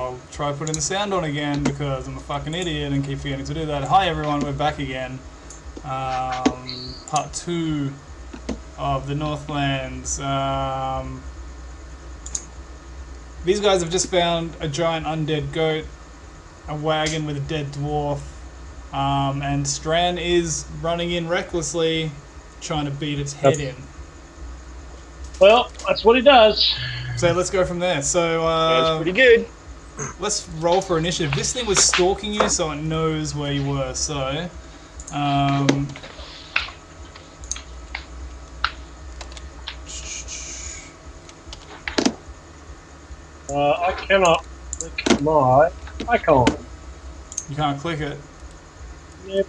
I'll try putting the sound on again because I'm a fucking idiot and keep forgetting to do that. Hi everyone, we're back again. Part 2 of the Northlands. These guys have just found a giant undead goat, a wagon with a dead dwarf, and Stran is running in recklessly, trying to beat its head in. Well, that's what he does. So let's go from there. So That's pretty good. let's roll for initiative. This thing was stalking you, so it knows where you were. So I cannot click my icon. you can't click it. Yep.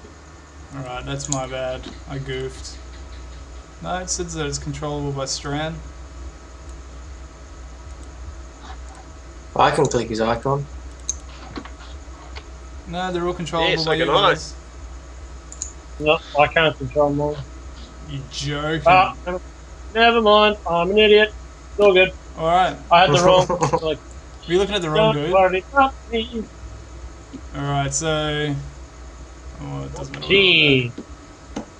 Alright, that's my bad. I goofed. No, it says that it's controllable by Stran. I can click his icon. No, they're all controllable Yeah, by you so can I. guys. No, I can't control mine. You joking. Ah, never mind. I'm an idiot. It's all good. Alright. I had the wrong. Like, Are you looking at the wrong don't dude? worry about me. Alright, so... Oh, it doesn't matter. Gee.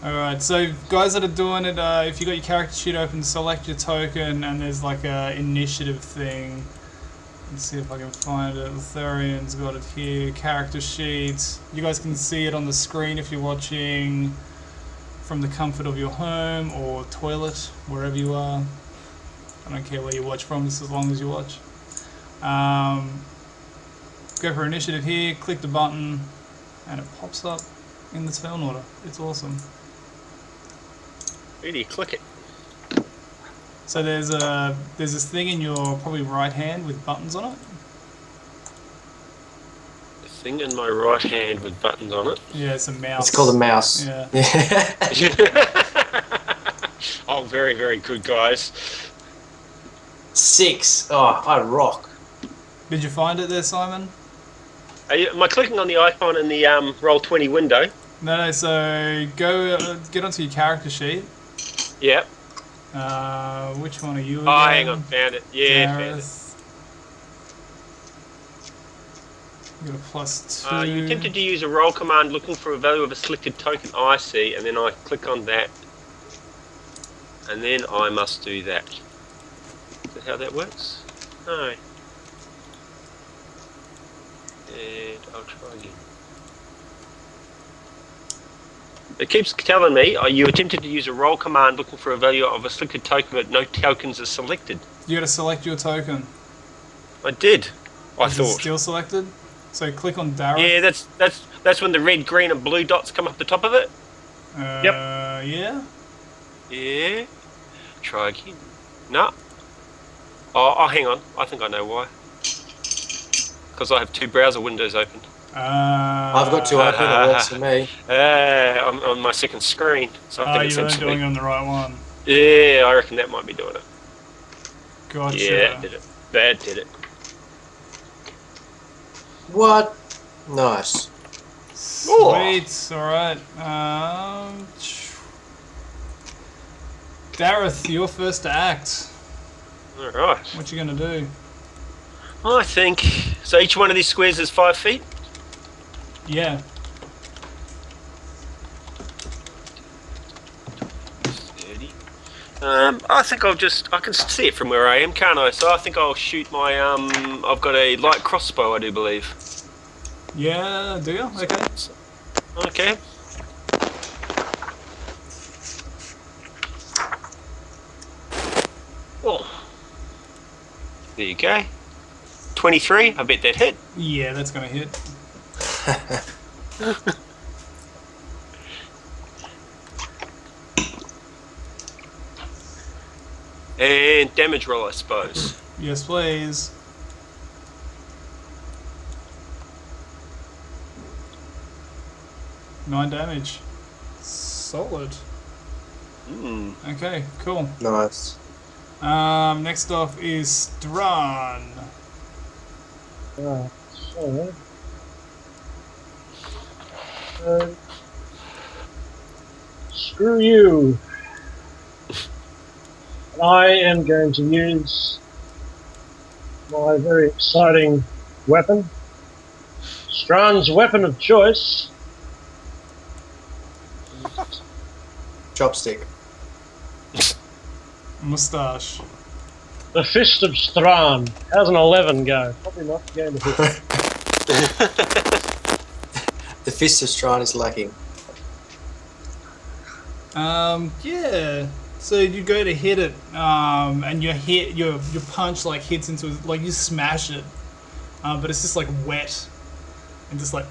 Alright, so guys that are doing it, if you got your character sheet open, select your token, and there's like a initiative thing. Let's see if I can find it. Lotharion's got it here. Character sheet. You guys can see it on the screen if you're watching from the comfort of your home or toilet, wherever you are. I don't care where you watch from, just as long as you watch. Go for initiative here, click the button, and it pops up in the turn order. It's awesome. Where do you click it? So there's this thing in your probably right hand with buttons on it. The thing in my right hand with buttons on it. Yeah, it's a mouse. It's called a mouse. Yeah. Oh, very, very good, guys. 6. Oh, I rock. Did you find it there, Simon? Am I clicking on the icon in the Roll20 window? No, so go get onto your character sheet. Yep. Which one are you again? Oh, hang on, found it. Yeah, found it. Gareth. You got a +2. You attempted to use a roll command looking for a value of a selected token I see, and then I click on that. And then I must do that. Is that how that works? No. And I'll try again. It keeps telling me, you attempted to use a roll command looking for a value of a selected token, but no tokens are selected. You got to select your token. I did. I Is it thought. still selected? So click on Dareth. Yeah, that's when the red, green, and blue dots come up the top of it. Yeah. Yeah. Try again. No. Oh, hang on. I think I know why. Because I have 2 browser windows open. I've got 2 open, it works for me. I'm on my second screen. So I think You weren't it's doing it on the right one. Yeah, I reckon that might be doing it. Gotcha. Yeah, that did it. That did it. What? Nice. Sweet. Alright. Dareth, you're first to act. Alright. What you gonna do? I think... So each one of these squares is 5 feet? Yeah. 30. I think I'll just... I can see it from where I am, can't I? So I think I'll shoot my... I've got a light crossbow, I do believe. Yeah, do you? Okay. Okay. Oh. There you go. 23, I bet that hit. Yeah, that's gonna hit. And damage roll, I suppose. Yes, please. Nine damage. Solid. Okay, cool. Nice. Next off is Stran. So, screw you. I am going to use my very exciting weapon. Strahn's weapon of choice. Chopstick. Moustache. The Fist of Strahn. How's an 11 go? Probably not the game of it. The Fist of Strahn is lacking. Yeah. So you go to hit it, and your punch like hits into it, like you smash it, but it's just like wet, and just like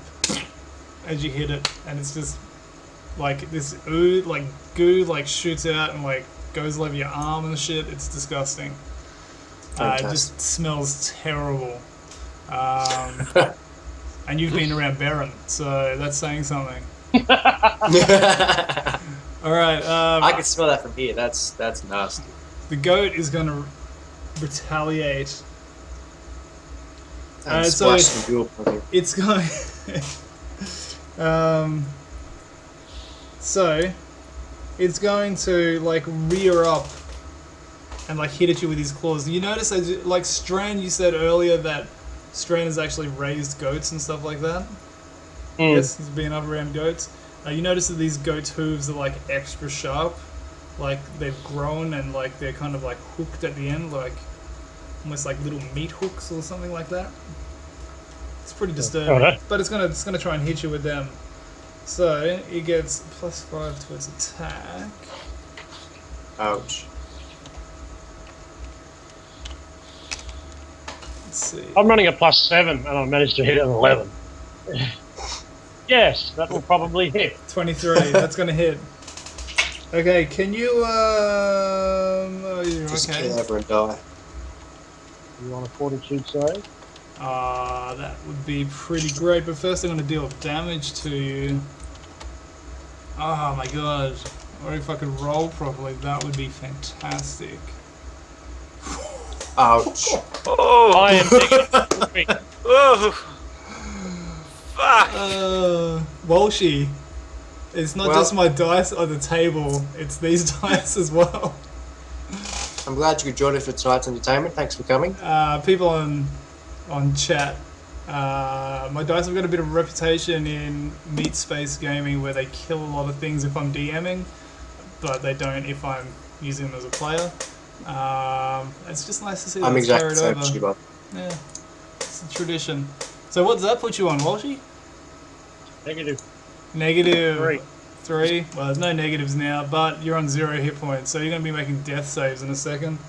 as you hit it, and it's just like this goo like shoots out and like goes all over your arm and shit. It's disgusting. It just smells terrible. And you've been around Baron, so that's saying something. All right. I can smell that from here. That's nasty. The goat is going to retaliate. And so splash some goo on it. it's going. So it's going to like rear up and like hit at you with his claws. You notice, like Strand, you said earlier that Strand has actually raised goats and stuff like that. Yes, he's been up around goats. You notice that these goats' hooves are like extra sharp, like they've grown and like they're kind of like hooked at the end, like almost like little meat hooks or something like that. It's pretty disturbing, but it's gonna try and hit you with them. So it gets +5 to its attack. Ouch. Let's see. I'm running a +7 and I managed to hit an 11. Yes, that will probably hit. 23. That's gonna hit. Okay, can you oh, you're Just okay. kill over and die. You want a fortitude save? That would be pretty great, but first I'm going to deal damage to you. Oh my god. Or if I could roll properly, that would be fantastic. Ouch. Oh, I am digging. oh, fuck. Walshy, it's not just my dice on the table, it's these dice as well. I'm glad you could join us for tonight's entertainment. Thanks for coming. People on chat, my dice have got a bit of a reputation in meat space gaming where they kill a lot of things if I'm DMing, but they don't if I'm using them as a player. It's just nice to see that I'm it's exactly carried the same over. as you, bud. Yeah, it's a tradition. So what does that put you on, Walshy? Negative. Negative 3. Well, there's no negatives now, but you're on 0 hit points, so you're going to be making death saves in a second.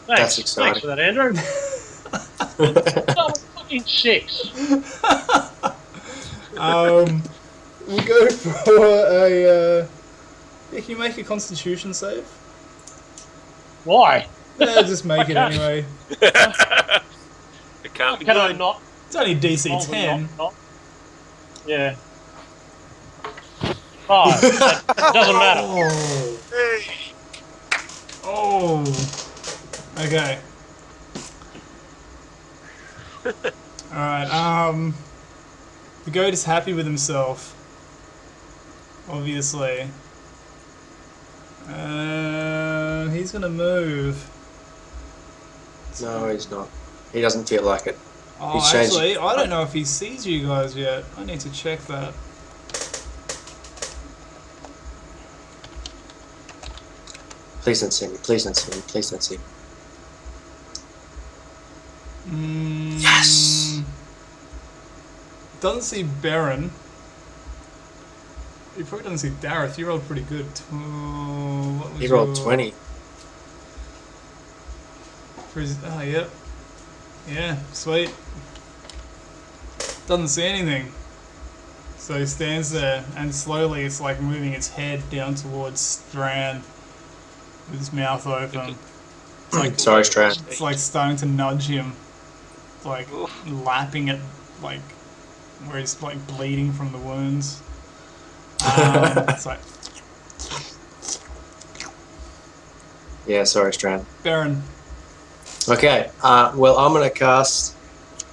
Thanks. exciting. Thanks for that, Andrew. Fucking 6. We'll go for a... yeah, can you make a constitution save? Why? Yeah, just make it anyway. It can't be Can I good. not? It's only DC Hold 10. not? Yeah. 5. It doesn't matter. Oh. Hey. Oh. Okay. Alright, the goat is happy with himself. Obviously. He's gonna move. No, he's not. He doesn't feel like it. Oh, He's changed. actually, I don't know if he sees you guys yet. I need to check that. Please don't see me. Please don't see me. Please don't see me. Yes! Doesn't see Baron. He probably doesn't see Dareth. You rolled pretty good. What was He rolled your- 20. Oh, yep. Yeah, sweet. Doesn't see anything. So he stands there, and slowly it's like moving its head down towards Strand with its mouth open. It's like, Sorry, Strand. it's like starting to nudge him, like lapping it, like where he's like bleeding from the wounds. It's like, Yeah, sorry, Strand. Baron. Okay, well, I'm going to cast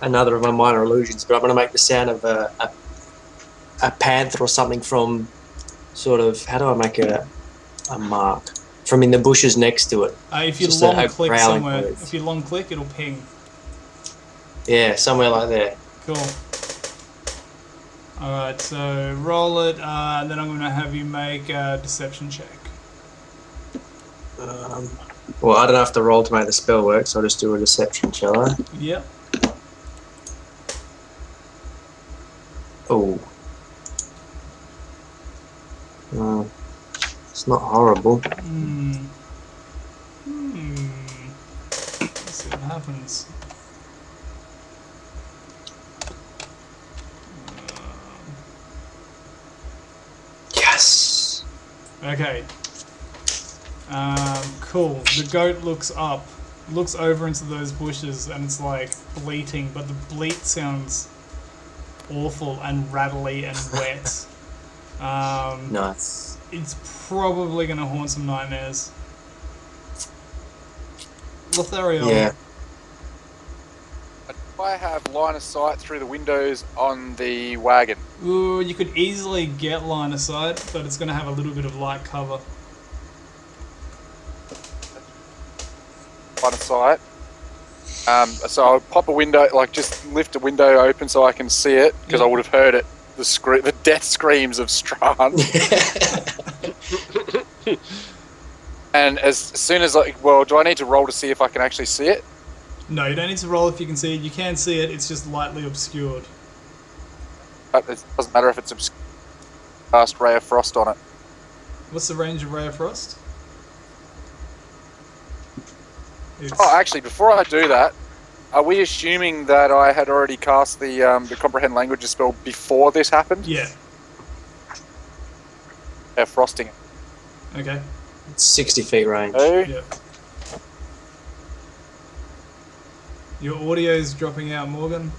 another of my minor illusions, but I'm going to make the sound of a panther or something from sort of, how do I make a mark? from in the bushes next to it. If you Just long a click growling somewhere, noise. if you long click, it'll ping. Yeah, somewhere like there. Cool. Alright, so roll it, and then I'm going to have you make a deception check. Well, I don't have to roll to make the spell work, so I'll just do a deception, shall I? Yep. Oh. It's not horrible. Let's see what happens. Yes! Okay. Cool. The goat looks up, looks over into those bushes, and it's like bleating, but the bleat sounds awful and rattly and wet. Nice. It's probably going to haunt some nightmares. Lothario. Yeah. Do I have line of sight through the windows on the wagon? Ooh, you could easily get line of sight, but it's going to have a little bit of light cover. Line of sight. So I'll pop a window, like just lift a window open so I can see it, because I would have heard it. The death screams of Strawn. And as soon as do I need to roll to see if I can actually see it? No, you don't need to roll if you can see it. You can see it, it's just lightly obscured. But it doesn't matter if it's obscured. Cast Ray of Frost on it. What's the range of Ray of Frost? Oh, actually, before I do that, are we assuming that I had already cast the Comprehend Languages spell before this happened? Yeah. They're frosting it. Okay. It's 60 feet range. Oh, Yeah. Your audio's dropping out, Morgan.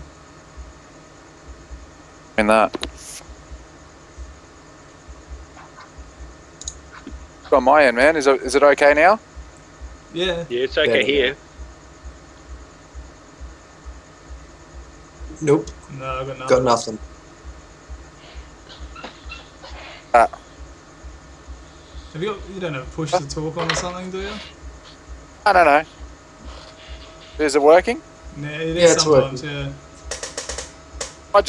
in that. On my end, man. Is it okay now? Yeah. Yeah, it's okay here. Nope, No, I've got nothing. got nothing. Have you don't have push to talk on or something, do you? I don't know. Is it working? Yeah, it Yeah, is it's sometimes, working. yeah. I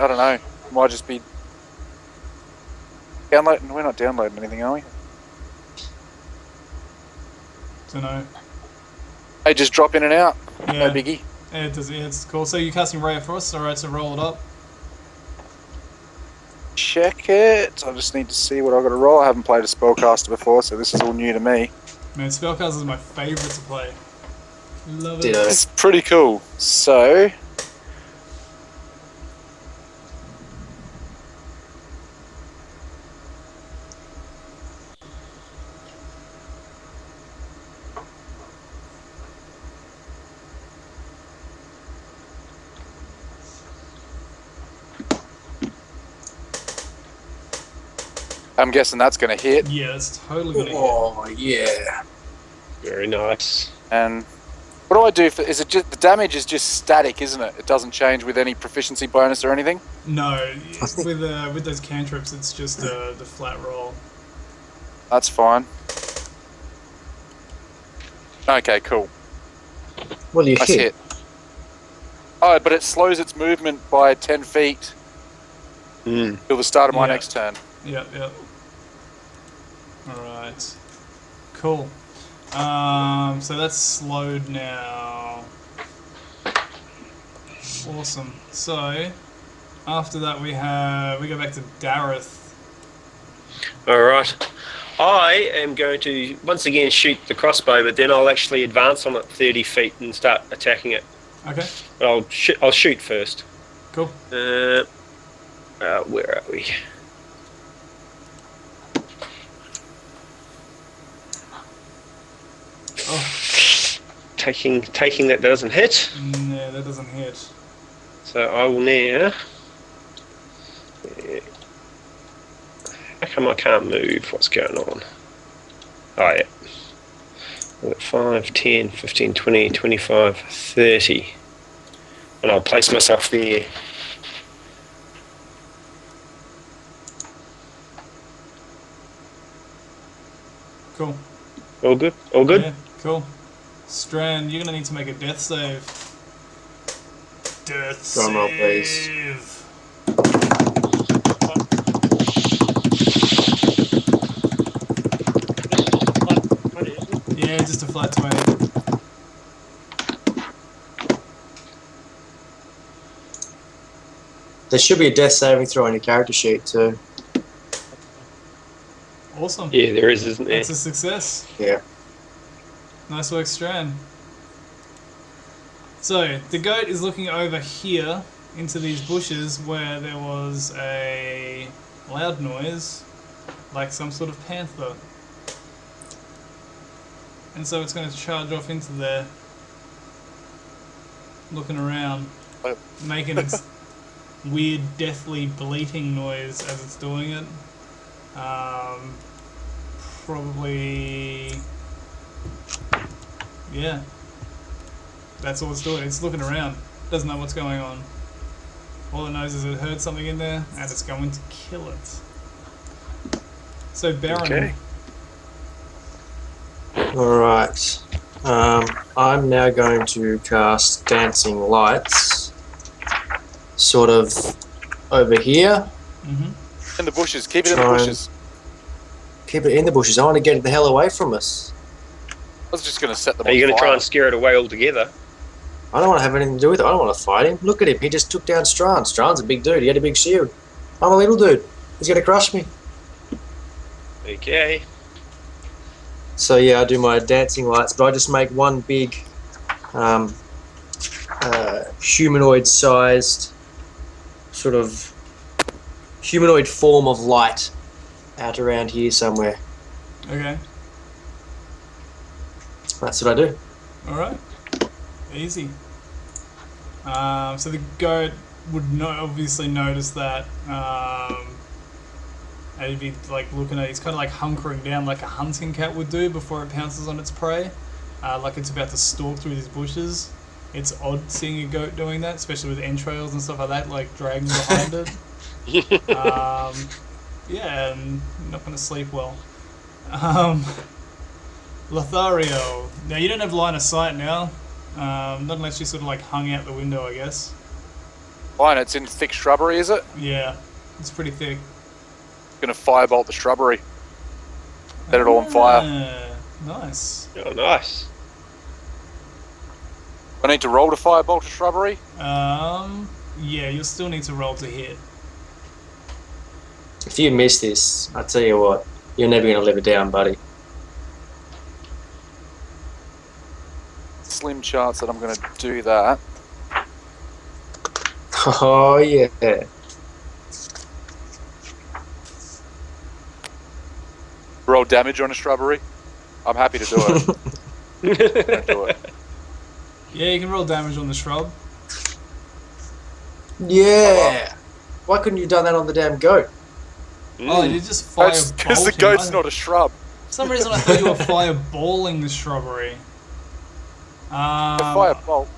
don't know. Might just be downloading. We're not downloading anything, are we? Don't know. They just drop in and out. Yeah. No biggie. Yeah, it does, yeah, it's cool. So you're casting Ray of Frost, alright, so roll it up. Check it. I just need to see what I've got to roll. I haven't played a spellcaster before, so this is all new to me. Man, Spellcaster is my favourite to play. Love it. Ditto. It's pretty cool. So, I'm guessing that's going to hit. Yeah, it's totally gonna hit. Oh, yeah. Very nice. And what do I do? Is it just the damage is just static, isn't it? It doesn't change with any proficiency bonus or anything. No, with those cantrips, it's just the flat roll. That's fine. Okay, cool. Well, you Nice hit. hit. Oh, but it slows its movement by 10 feet till the start of my Yeah. next turn. Yep, yep. Alright. Cool. So that's slowed now. Awesome. So, after that we go back to Dareth. Alright. I am going to once again shoot the crossbow, but then I'll actually advance on it 30 feet and start attacking it. Okay, But I'll shoot first. cool. Where are we? Oh, Taking that doesn't hit. no, that doesn't hit. So I will now. How come I can't move? What's going on? Oh, yeah. I've got 5, 10, 15, 20, 25, 30. And I'll place myself there. Cool. All good? All good? Yeah, cool. Strand, you're gonna need to make a death save. Death Drum roll, please. save. Yeah, just a flat 20. There should be a death saving throw on your character sheet too. Awesome. Yeah, there is, isn't there? That's a success. Yeah. Nice work, Strand. So, the goat is looking over here into these bushes where there was a loud noise, like some sort of panther. And so it's going to charge off into there, looking around, making its weird, deathly bleating noise as it's doing it. Probably... yeah. That's all it's doing. It's looking around. Doesn't know what's going on. All it knows is it heard something in there, and it's going to kill it. So, Baron... Okay. Alright. I'm now going to cast Dancing Lights. Sort of over here. Mm-hmm. In the bushes. Keep it in the bushes. Keep it in the bushes. I want to get it the hell away from us. I was just going to set them Are on you going to fire. try and scare it away altogether? I don't want to have anything to do with it. I don't want to fight him. Look at him. He just took down Strand. Strand's a big dude. He had a big shield. I'm a little dude. He's going to crush me. Okay. So yeah, I do my Dancing Lights, but I just make one big humanoid-sized sort of humanoid form of light out around here somewhere. Okay. That's what I do. Alright. Easy. So the goat would obviously notice that. And he'd be like looking at it. He's kind of like hunkering down like a hunting cat would do before it pounces on its prey. Like it's about to stalk through these bushes. It's odd seeing a goat doing that, especially with entrails and stuff like that, like dragging behind it. Yeah, and not going to sleep well. Lothario. Now, you don't have line of sight now. Not unless you sort of like hung out the window, I guess. Fine, it's in thick shrubbery, is it? Yeah, it's pretty thick. Going to firebolt the shrubbery. Set it all on fire. Nice. Oh, nice. I need to roll to firebolt the shrubbery. Yeah, you'll still need to roll to hit. If you miss this, I tell you what, you're never going to live it down, buddy. Slim chance that I'm going to do that. Oh yeah. Roll damage on a shrubbery. I'm happy to do it. Don't do it. Yeah, you can roll damage on the shrub. Yeah. Why couldn't you have done that on the damn goat? Oh, you just fire Because the goat's not a shrub. For some reason I thought you were fireballing the shrubbery. Firebolt.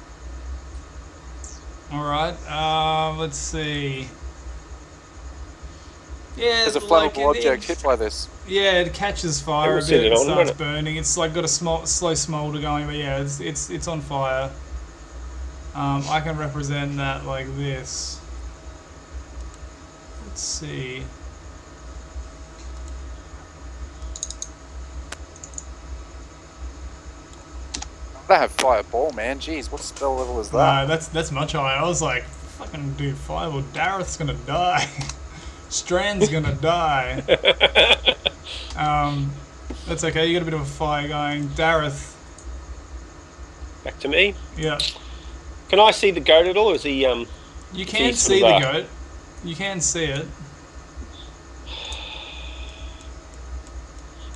Alright, let's see. Yeah, There's a flammable object hit by this. Yeah, it catches fire We'll a set bit it and on, starts won't it? burning. It's like got a slow smolder going, but yeah, it's on fire. I can represent that like this. Let's see. I don't have fireball, man. Jeez, what spell level is that? No, that's much higher. I was like, fucking dude, fireball. Dareth's gonna die. Strand's gonna die. That's okay. You got a bit of a fire going. Dareth. Back to me. Yeah. Can I see the goat at all, or is he, You can He's see sort the of, goat. You can see it.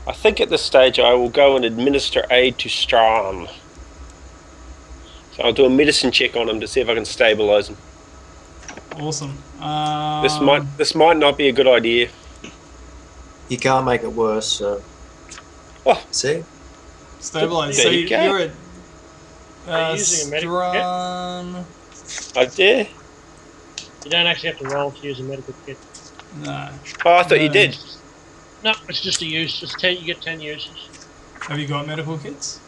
I think at this stage I will go and administer aid to Strawn. So I'll do a medicine check on him to see if I can stabilise him. Awesome. This might not be a good idea. You can't make it worse, so... Oh. See? Stabilize. There So you go. you're at Are you using a medical kit? Strawn. I dare. You don't actually have to roll to use a medical kit. No. Oh, I thought you No. did. No, it's just a use. It's 10. You get 10 uses. Have you got medical kits?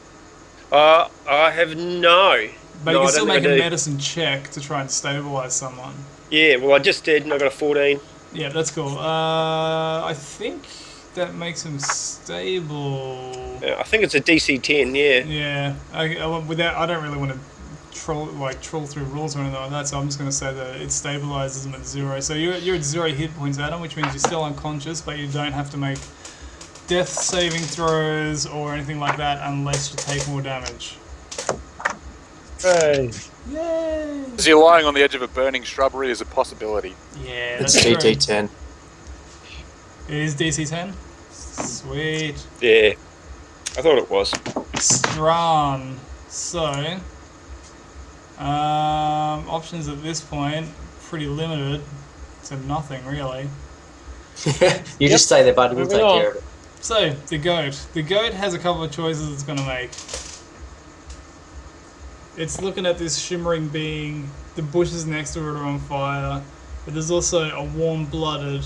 I have no. But No, you I can still don't make think a I do. medicine check to try and stabilize someone. Yeah, well, I just did, and I got a 14. Yeah, that's cool. I think that makes him stable. Yeah, I think it's a DC 10. Yeah. Yeah, without I don't really want to troll through rules or anything like that, so I'm just going to say that it stabilizes him at 0. So you're at 0 hit points, Adam, which means you're still unconscious, but you don't have to make death saving throws or anything like that unless you take more damage. Hey. Yay! As you're lying on the edge of a burning shrubbery is a possibility. Yeah, It's that's great. DT10. It is DC 10. Sweet. Yeah. I thought it was. Strong. So, options at this point pretty limited to nothing really. You just stay there, buddy. We'll Moving take on. care of it. So the goat. The goat has a couple of choices it's going to make. It's looking at this shimmering being. The bushes next to it are on fire, but there's also a warm-blooded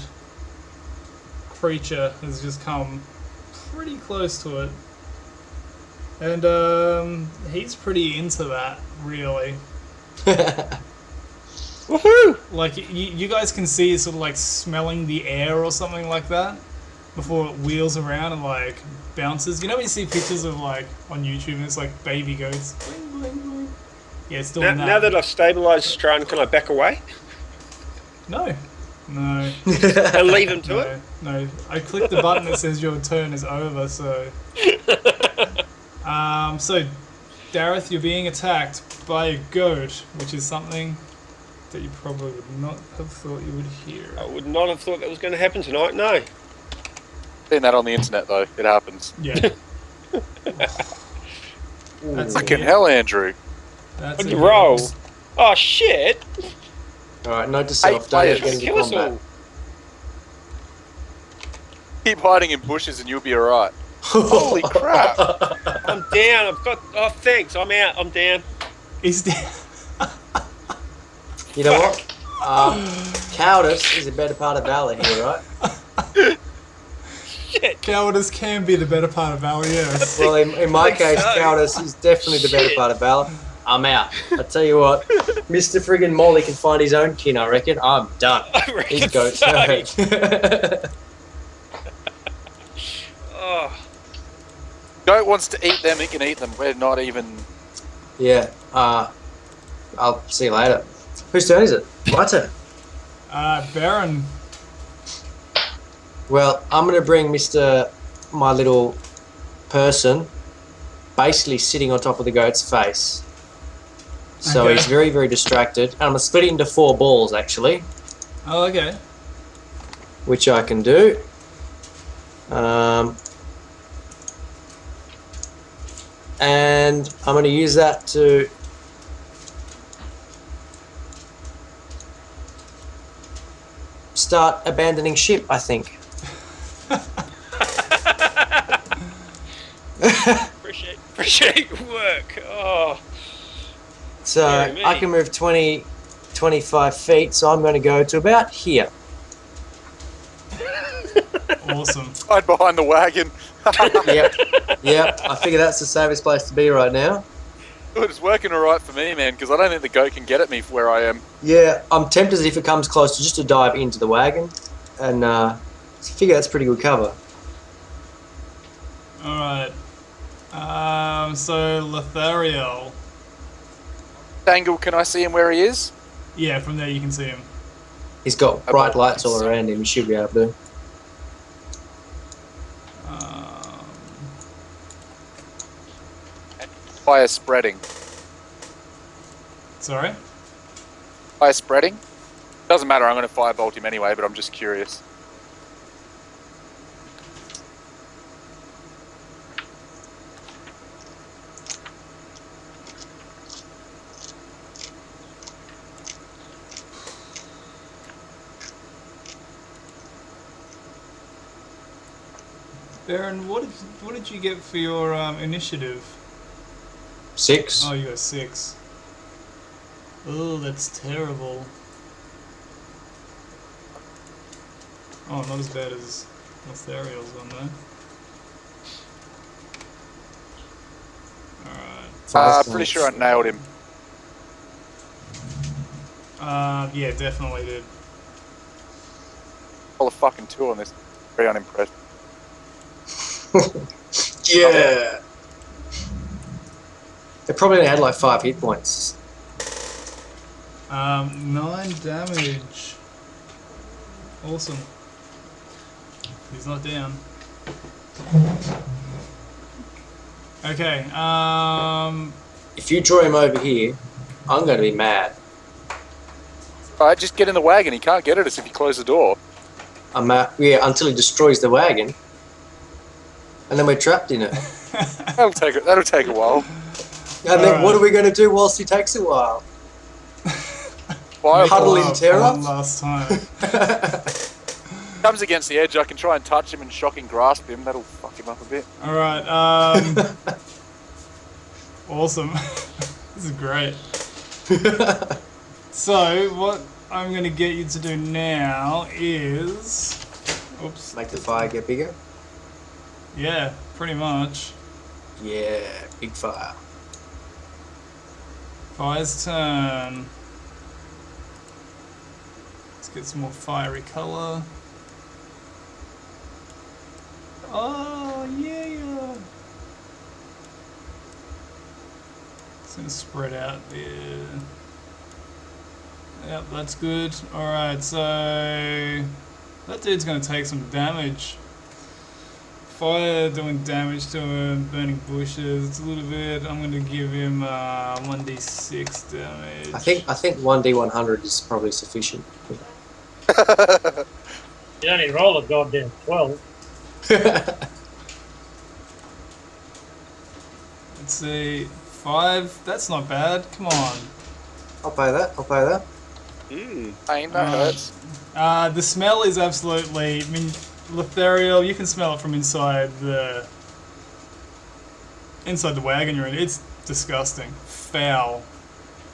creature has just come pretty close to it. And he's pretty into that, really. Woohoo! Like, you guys can see it sort of like smelling the air or something like that before it wheels around and like bounces. You know when you see pictures of like on YouTube and it's like baby goats? Bling, bling, bling. Yeah, it's doing Now that I've stabilised Strawn, can I back away No. No. and leave him to it? No. I clicked the button that says your turn is over, so... So, Dareth, you're being attacked by a goat, which is something that you probably would not have thought you would hear. I would not have thought that was going to happen tonight, no. Seen that on the internet though. It happens. Yeah. That's Fucking hell, Andrew. That's What'd a you roll? hit. Oh, shit! Alright, note to self, don't players. get into Kill us combat. all. Keep hiding in bushes and you'll be alright. Holy crap! I'm down, I've got... Oh, thanks, I'm out, I'm down. He's dead. You know what? Cowardice is a better part of valor here, right? Shit! Cowardice can be the better part of valor, yes. Well, in my Think case, so. cowardice is definitely the better Shit. part of valor. I'm out. I tell you what, Mr. Friggin' Molly can find his own kin, I reckon. I'm done. I reckon He's goes. so. Oh, Goat wants to eat them, he can eat them. We're not even... Yeah. I'll see you later. Whose turn is it? My turn. Baron. Well, I'm going to bring my little person, basically sitting on top of the goat's face. So Okay. he's very, very distracted. And I'm going to split it into 4 balls, actually, Oh, okay. which I can do. And I'm going to use that to start abandoning ship, I think. appreciate your work. Oh, So Yeah, me. I can move 20, 25 feet, so I'm going to go to about here. Awesome. Hide behind the wagon. Yep. I figure that's the safest place to be right now. It's working alright for me, man, because I don't think the goat can get at me for where I am. Yeah, I'm tempted if it comes close just to dive into the wagon, and figure that's pretty good cover. Alright. So Lothariel. Angle, can I see him where he is? Yeah, from there you can see him. He's got bright lights all around him. He should be able to. Fire spreading. Sorry? Fire spreading? Doesn't matter, I'm going to firebolt him anyway, but I'm just curious. Baron, what did you get for your initiative? 6. Oh, you got 6. Oh, that's terrible. Oh, not as bad as Lothariel's one though. Pretty sure I nailed him. Yeah, definitely did. All a fucking 2 on this. Very unimpressed. Yeah. They probably only had like 5 hit points. 9 damage. Awesome. He's not down. Okay, If you draw him over here, I'm going to be mad. Alright, just get in the wagon. He can't get at us if you close the door. Yeah, until he destroys the wagon. And then we're trapped in it. That'll take a while. And then Alright. what are we going to do whilst he takes a while? Fire Huddle ball. in terror? One last time. Comes against the edge, I can try and touch him and shocking grasp him. That'll fuck him up a bit. Alright, awesome. This is great. So, what I'm going to get you to do now is... Oops. Make the fire get bigger? Yeah, pretty much. Yeah, big fire. Fire's turn. Let's get some more fiery colour. Oh, yeah! It's going to spread out there. Yep, that's good. Alright, so that dude's going to take some damage. Fire doing damage to him, burning bushes, it's a little bit. I'm going to give him 1d6 damage. I think 1d100 is probably sufficient. You only roll a goddamn 12. Let's see, 5, that's not bad, come on. I'll pay that. Pain, that hurts. The smell is absolutely, I mean, Lethariel, you can smell it from inside the wagon you're in. It's disgusting. Foul.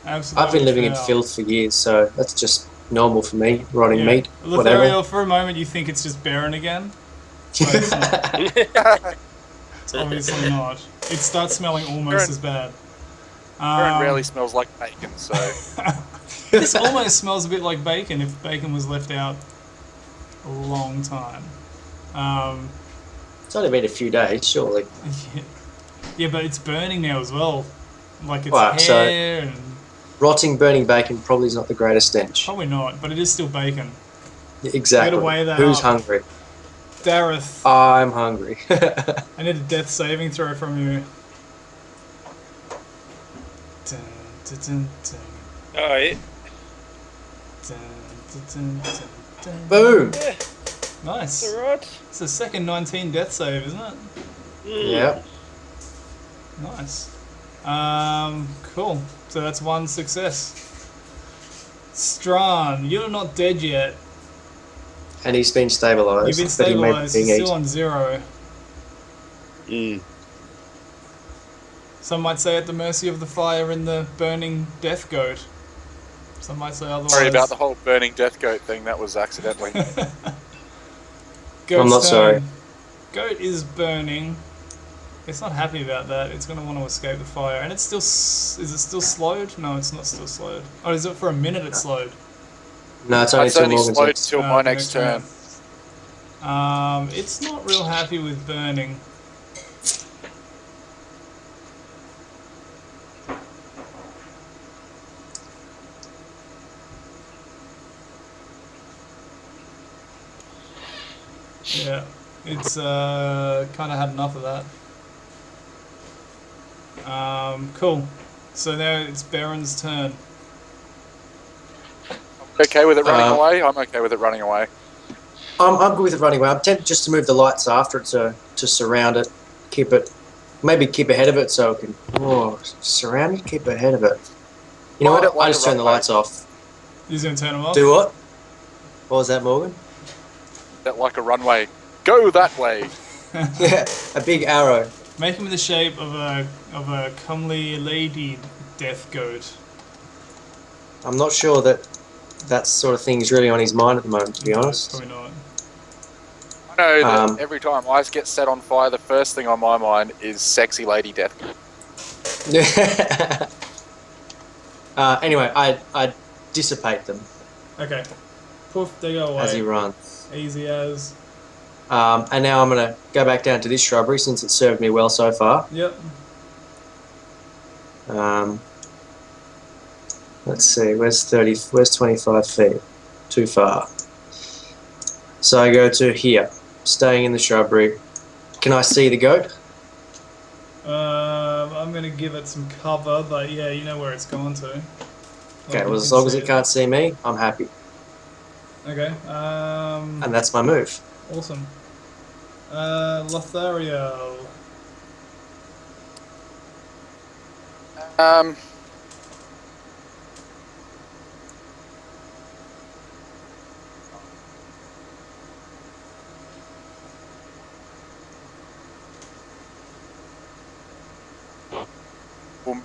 Absolutely I've been living in foul. filth for years, so that's just normal for me. Rotting Yeah. meat, Lethariel, whatever. for a moment you think it's just barren again. But it's not. It's obviously not. It starts smelling almost as bad. Baron rarely smells like bacon, so... This almost smells a bit like bacon if bacon was left out a long time. It's only been a few days, surely. Yeah, but it's burning now as well. Like it's Right, so- hair and... Rotting, burning bacon probably is not the greatest stench. Probably not, but it is still bacon. Exactly. Gotta weigh that Who's up. hungry? Dareth, I'm hungry. I need a death saving throw from you. Dun, dun, dun, dun, Alright. dun, dun, dun, dun. Boom. Yeah, Nice. it's alright. It's the second 19 death save, isn't it? Yep. Nice. Cool. So that's 1 success. Strawn, you're not dead yet. And he's been stabilised. You've been but he may be stabilised. You're being still eaten. on 0. Mm. Some might say at the mercy of the fire and the burning death goat. Some might say otherwise. Sorry about the whole burning death goat thing, that was accidentally. Goat's I'm not sorry. turn. Goat is burning. It's not happy about that. It's going to want to escape the fire. And it's still... Is it still slowed? No, it's not still slowed. Oh, is it for a minute it's slowed? No, it's only It's till only Morgan's slowed next. till my next turn. It's not real happy with burning. Yeah, it's kind of had enough of that. Cool. So now it's Baron's turn. Okay with it running Uh, away? I'm okay with it running away. I'm good with it running away. I'm tempted just to move the lights after it to surround it, maybe keep ahead of it so it can surround it, keep ahead of it. You know Well, I what? don't like I just the turn the runway. lights off. He's going to turn him off. Do what? What was that, Morgan? That like a runway. Go that way! Yeah, a big arrow. Make him in the shape of a comely lady death goat. I'm not sure that sort of thing is really on his mind at the moment, to be honest. Probably not. I know that Um, every time I get set on fire, the first thing on my mind is sexy lady death. Anyway, I dissipate them Okay. Poof, they go as he away. runs. Easy as. And now I'm going to go back down to this shrubbery since it served me well so far. Yep. Let's see, where's 25 feet? Too far. So I go to here, staying in the shrubbery. Can I see the goat? I'm gonna give it some cover, but yeah, you know where it's gone to. Okay, well, as long as it can't see me, I'm happy. Okay. And that's my move. Awesome. Lothario. Boom.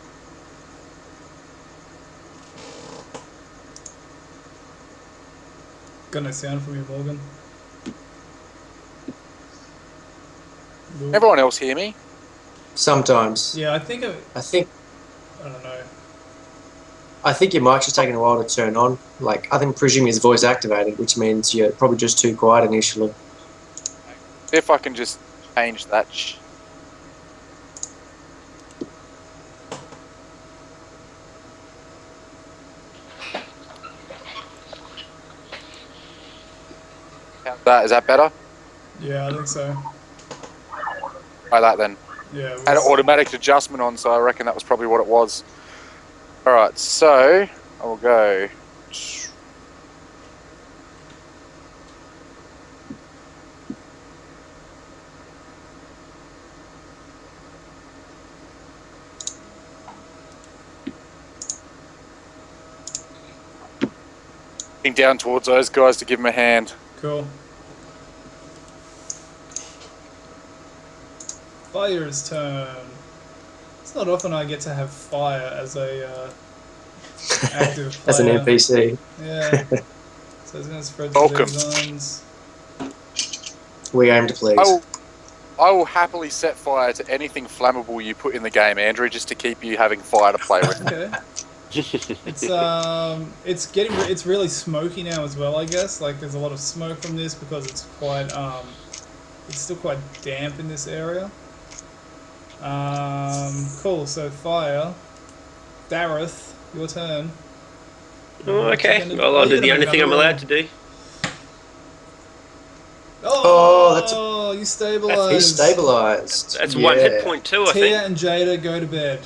Got no sound from you, Morgan. Nope. Everyone else hear me? Sometimes. Yeah, I think I don't know. I think your mic's just taking a while to turn on. Like, I think presume it's voice activated, which means you're probably just too quiet initially. If I can just change that. How's that? Is that better? Yeah, I think so. Try that then. Yeah. Had an automatic adjustment on, so I reckon that was probably what it was. Alright, so I will go. Down towards those guys to give them a hand. Cool. Fire's turn. It's not often I get to have fire as a active player. As an NPC. Yeah. So it's going to spread Welcome. to these ones. We aim to please. I will happily set fire to anything flammable you put in the game, Andrew, just to keep you having fire to play with. Okay. It's really smoky now as well, I guess. Like there's a lot of smoke from this because it's quite it's still quite damp in this area. Cool, so fire. Dareth, your turn. Oh, okay. Well, I'll do the only thing I'm allowed to do. Oh, that's you stabilized. He's stabilized. That's one hit point too, I Tia think. and Jada go to bed.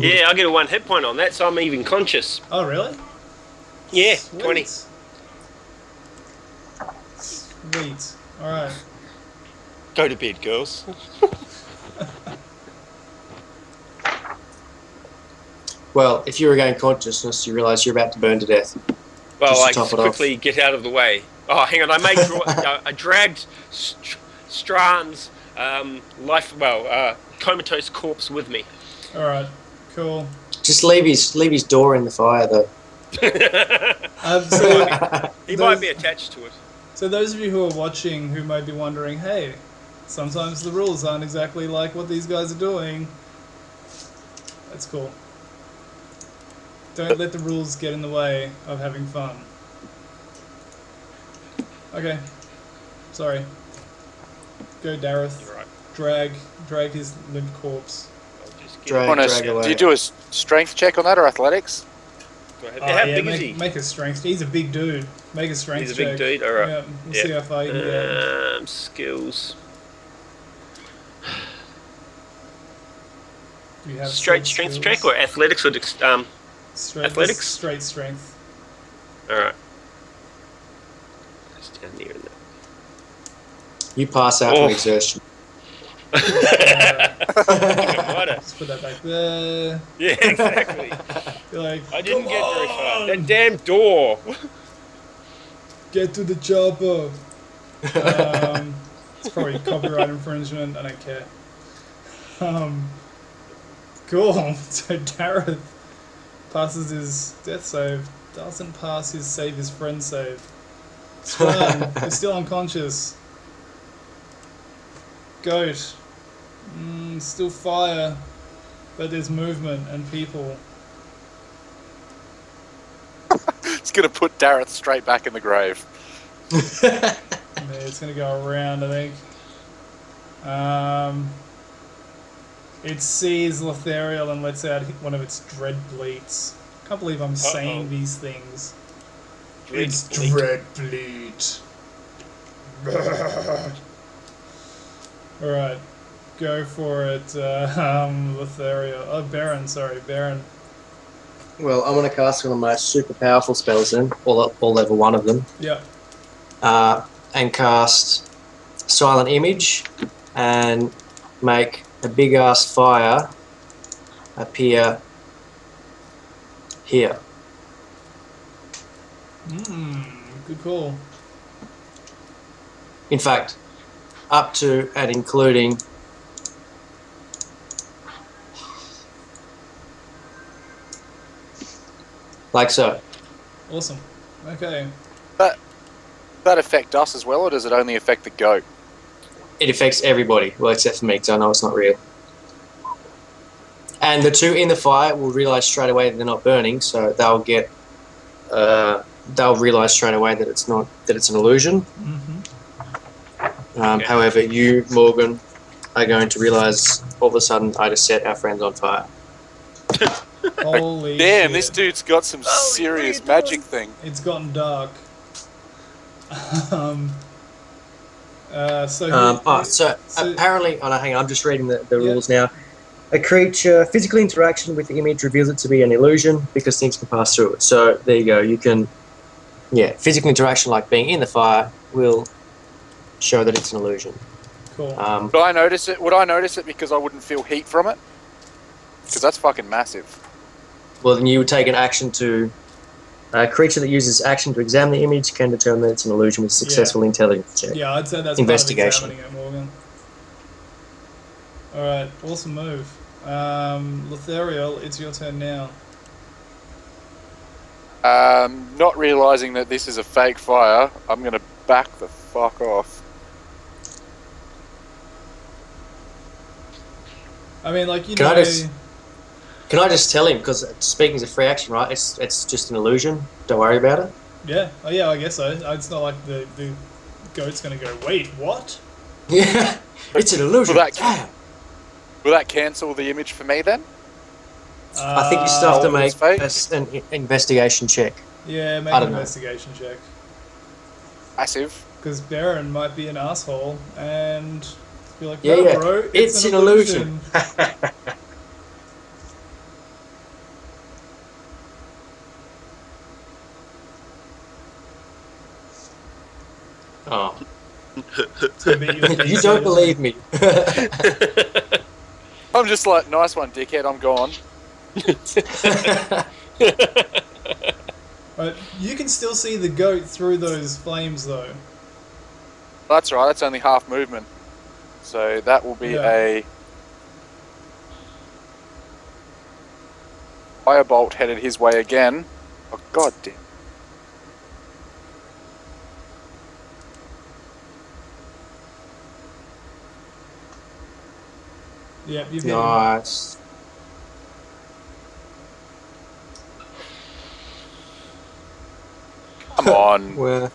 Yeah, I get a 1 hit point on that, so I'm even conscious. Oh, really? Yeah, Sweet. 20. Sweet. Alright. Go to bed, girls. Well, if you regain consciousness, you realise you're about to burn to death. Well, I top just it off. quickly get out of the way. Oh, hang on, I dragged Strahn's comatose corpse with me. Alright. Cool. Just leave his door in the fire, though. He might be attached to it. So those of you who are watching who may be wondering, hey, sometimes the rules aren't exactly like what these guys are doing. That's cool. Don't let the rules get in the way of having fun. Okay. Sorry. Go, Dareth. You're right. Drag his limp corpse. I'll just get Drag away. Do you do a strength check on that or athletics? How Yeah, big is he? make a strength. He's a big dude. Make a strength He's a check. big dude? Alright. Yeah, we'll see how far you can get. Skills. Do you have Straight some strength skills? check or athletics or Straight, athletics? Straight strength. Alright. Just down there in that. You pass out Oh. from exertion. Just put that back there. Yeah, exactly. You're like, I didn't "Come get very far. on, That damn door. get to the chopper. It's probably copyright infringement. I don't care. Cool. So Dareth passes his death save. Doesn't pass his save his friend save. Strong. He's still unconscious. Goat. Still fire, but there's movement and people. It's gonna put Dareth straight back in the grave. Yeah, it's gonna go around, I think. It sees Lothariel and lets out one of its dread bleats. Can't believe I'm saying these things. It's dread bleat. Alright, go for it, Lothariel. Oh, Baron, sorry, Baron. Well, I'm going to cast one of my super powerful spells then, all level 1 of them. Yeah. And cast Silent Image and make a big ass fire appear here. Good call. In fact, up to and including like so. Awesome. Okay. That affect us as well, or does it only affect the goat? It affects everybody, well, except for me, because I know it's not real. And the two in the fire will realise straight away that they're not burning, so they'll get, they'll realise straight away that it's not, that it's an illusion. However, you, Morgan, are going to realise all of a sudden I just set our friends on fire. Holy Damn, shit. this dude's got some serious magic thing. It's gotten dark. So apparently, oh no, hang on, I'm just reading the rules now. A creature, physical interaction with the image reveals it to be an illusion because things can pass through it. So there you go, you can, physical interaction like being in the fire will show that it's an illusion. Cool. Would I notice it? Would I notice it because I wouldn't feel heat from it? Because that's fucking massive. Well, then you would take an action to... A creature that uses action to examine the image can determine that it's an illusion with a successful intelligence check. Yeah, I'd say that's Investigation. part of examining it, Morgan. Alright, awesome move. Lothariel, it's your turn now. Not realising that this is a fake fire, I'm going to back the fuck off. I mean, like, you Can know... Can I just tell him, because speaking is a free action, right? It's just an illusion. Don't worry about it. Yeah, oh yeah, I guess so. It's not like the goat's going to go, wait, what? Yeah, it's an illusion. Will that cancel the image for me then? I think you still have to make fake? an investigation check. Yeah, make I an don't know. investigation check. Massive. Because Baron might be an asshole and be like, Yeah, no, yeah. bro, It's an illusion. Oh. You don't believe me. I'm just like, nice one, dickhead, I'm gone. But you can still see the goat through those flames, though. That's right, that's only half movement. So that will be a firebolt headed his way again. Oh, god damn. Yeah, you've hit him. Nice. Come on. Well,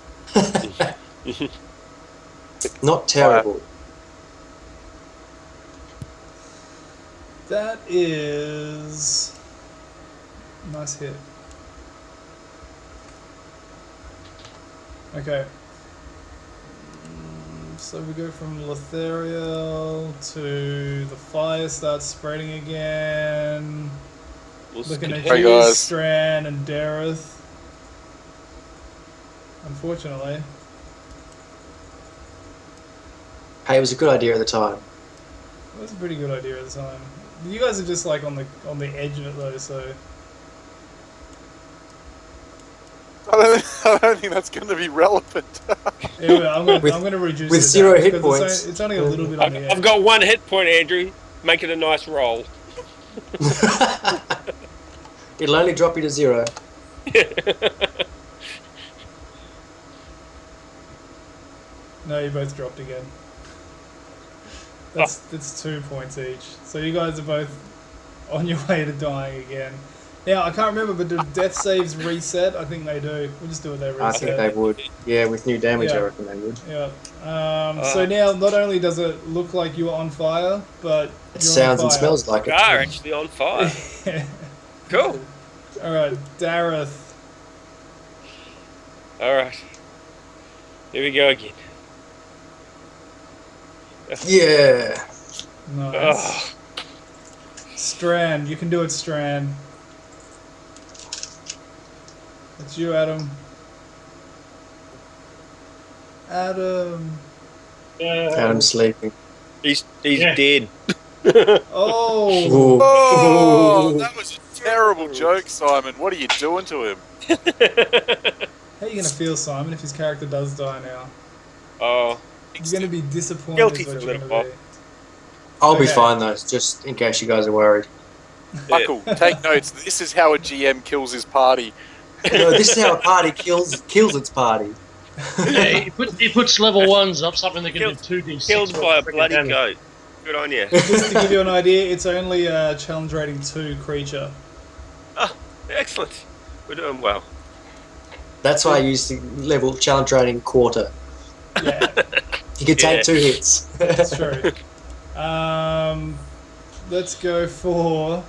not terrible. That is... nice hit. Okay. So we go from Lothariel to the fire starts spreading again. Looking at Hey, you, guys. Strand and Dareth. Unfortunately. Hey, it was a good idea at the time. It was a pretty good idea at the time. You guys are just like on the edge of it though, so... I don't think that's going to be relevant. Anyway, I'm going to reduce with it 0 down, hit because points. It's only a little bit on the edge. I've got 1 hit point, Andrew. Make it a nice roll. It'll only drop you to 0. No, you both dropped again. That's 2 points each. So you guys are both on your way to dying again. Now I can't remember, but do death saves reset? I think they do. We'll just do what they reset. I think they would. Yeah, with new damage, I Yeah. reckon they would. Yeah. So now, not only does it look like you're on fire, but It you're sounds on and fire. smells like We it. are actually on fire. Cool. All right, Dareth. All right. Here we go again. Yeah. Nice. Oh, Strand, you can do it, Strand. It's you, Adam. Adam. Adam's sleeping. he's Yeah. dead. Oh. Ooh. Oh, that was a terrible joke, Simon. What are you doing to him? How are you gonna feel, Simon, if his character does die now? Oh, You're gonna be disappointed. Guilty is what for a you're little gonna while. be. I'll be Okay. fine though, just in case you guys are worried. Michael, take notes. This is how a GM kills his party. No, this is how a party kills its party. Yeah, he puts level 1s up, something that can Killed- do 2d6. killed by a freaking bloody damage. goat. Good on you. Just to give you an idea, it's only a challenge rating 2 creature. Oh, excellent. We're doing well. That's why I use the level challenge rating quarter. Yeah, You can take Yeah. 2 hits. that's true. Let's go for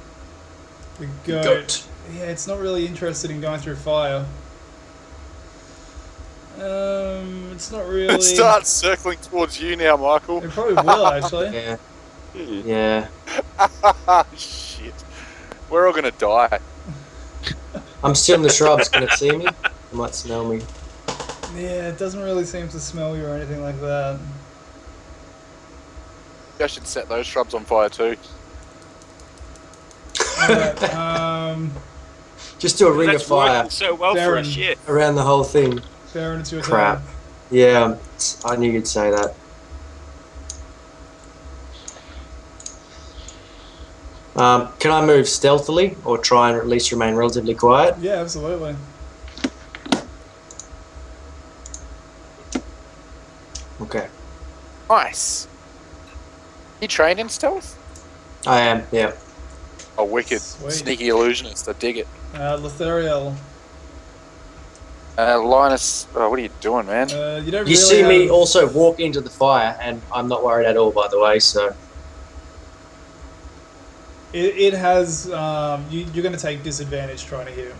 the goat. Yeah, it's not really interested in going through fire. It's not really. It starts circling towards you now, Michael. It probably will actually. Yeah. Hmm. Yeah. Shit. We're all gonna die. I'm still in the shrubs. Can it see me? It might smell me. Yeah, it doesn't really seem to smell you or anything like that. I should set those shrubs on fire too. Alright, Just do a ring of That's fire working so well for Baron. us, yeah. around the whole thing. Baron, it's your Crap. turn. Yeah, I knew you'd say that. Can I move stealthily or try and at least remain relatively quiet? Yeah, absolutely. Okay. Nice. You trained in stealth? I am, yeah. Oh, wicked. Sweet. Sneaky illusionist. I dig it. Lothariel, Linus, what are you doing, man? you don't You really see me have- also walk into the fire, and I'm not worried at all, by the way, so... It has. You're going to take disadvantage trying to hit him.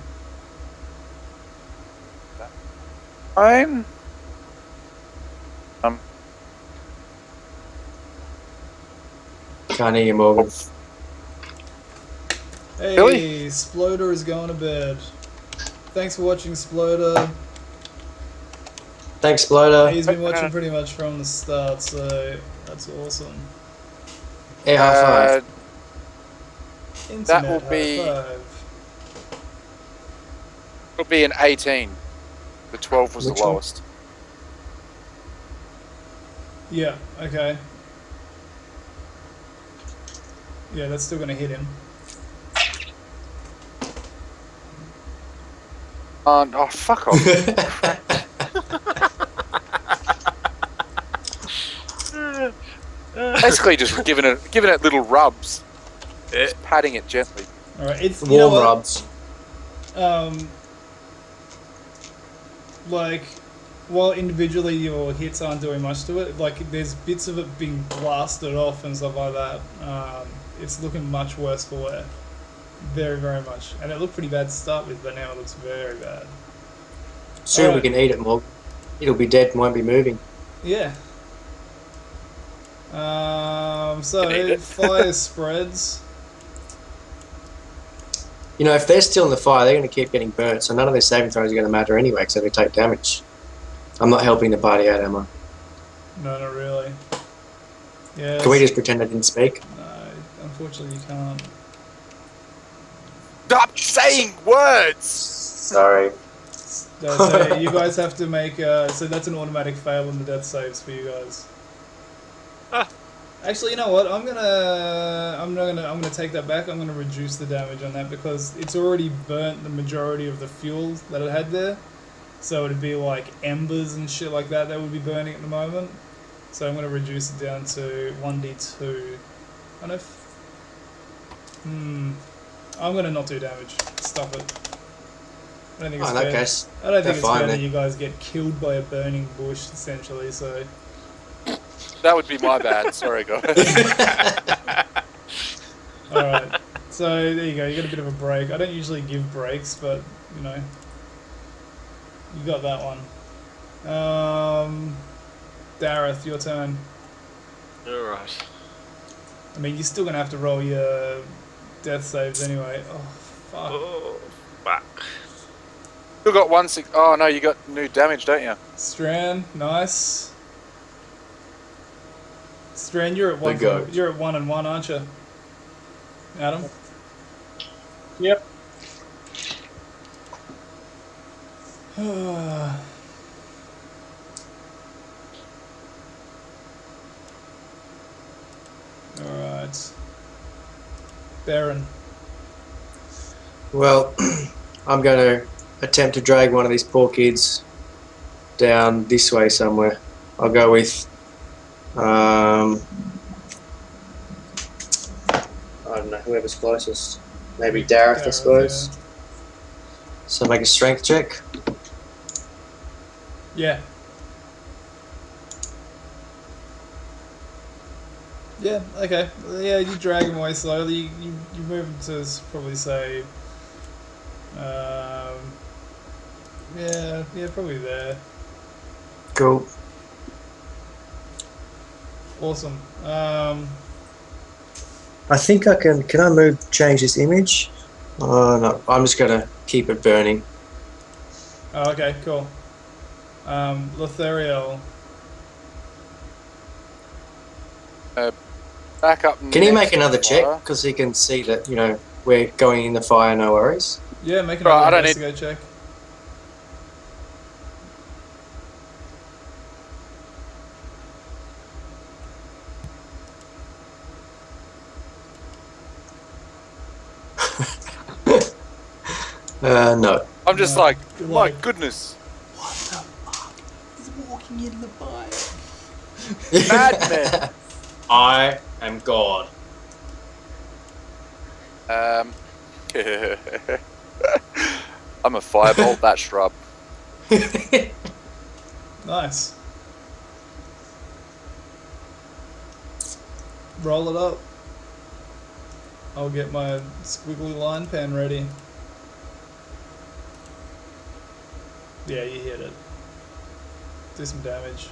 I'm. Can't hear you, Morgan. Hey, Really? Sploder is going to bed. Thanks for watching, Sploder. Thanks, Bloater. He's been watching pretty much from the start, so that's awesome. Yeah, high five. Internet will high be- five. It'll be an 18. The 12 was Which the one? lowest. Yeah. Okay. Yeah, that's still going to hit him. Oh, fuck off. Basically, just giving it little rubs, Yeah. just patting it gently. All right. It's you know Warm what? rubs. Like, while individually your hits aren't doing much to it, like there's bits of it being blasted off and stuff like that. It's looking much worse for wear. Very, very much. And it looked pretty bad to start with, but now it looks very bad. Soon we Alright. can eat it, Morgan. It'll be dead and won't be moving. Yeah. So Can eat it. fire spreads. You know, if they're still in the fire, they're going to keep getting burnt, so none of their saving throws are going to matter anyway, because they take damage. I'm not helping the party out, am I? No, not really. Yeah. Can we just pretend I didn't speak? No, unfortunately you can't. Stop saying words! Sorry. No, so you guys have to make. So that's an automatic fail in the death saves for you guys. Ah. Actually, you know what? I'm gonna take that back. I'm gonna reduce the damage on that because it's already burnt the majority of the fuel that it had there. So it'd be like embers and shit like that would be burning at the moment. So I'm going to reduce it down to 1d2. I know. I'm going to not do damage. Stuff it. I don't think it's Oh, in that fair. case, I don't think they're it's fine fair that then. you guys get killed by a burning bush, essentially. So. That would be my bad. Sorry, guys. All right. So there you go. You got a bit of a break. I don't usually give breaks, but you know, you got that one. Dareth, your turn. Alright. I mean, you're still gonna have to roll your death saves anyway. Oh, fuck. Oh, fuck. You got 1-6. Oh no, you got new damage, don't you? Strand, nice. Strand, you're at one. go. You're at 1 and 1, aren't you? Adam. Yep. Alright. Baron. Well, I'm going to attempt to drag one of these poor kids down this way somewhere. I'll go with, I don't know, whoever's closest. Maybe Dareth, I suppose. Yeah. So make a strength check. Yeah. Yeah, okay. Yeah, you drag him away slowly. You move him to probably say... yeah, probably there. Cool. Awesome. I think I can I change this image? Oh, no, I'm just going to keep it burning. Oh, okay, cool. Lothariel. Back up. Can he next make another to check? fire. Because he can see that, you know, we're going in the fire, no worries. Yeah, make Right, I another don't need- investigate check. No. I'm just No, like, you're my like- goodness, What the fuck? He's walking in the fire. madman. I am God. I'm a firebolt that shrub. Nice. Roll it up. I'll get my squiggly line pen ready. Yeah, you hit it. Do some damage.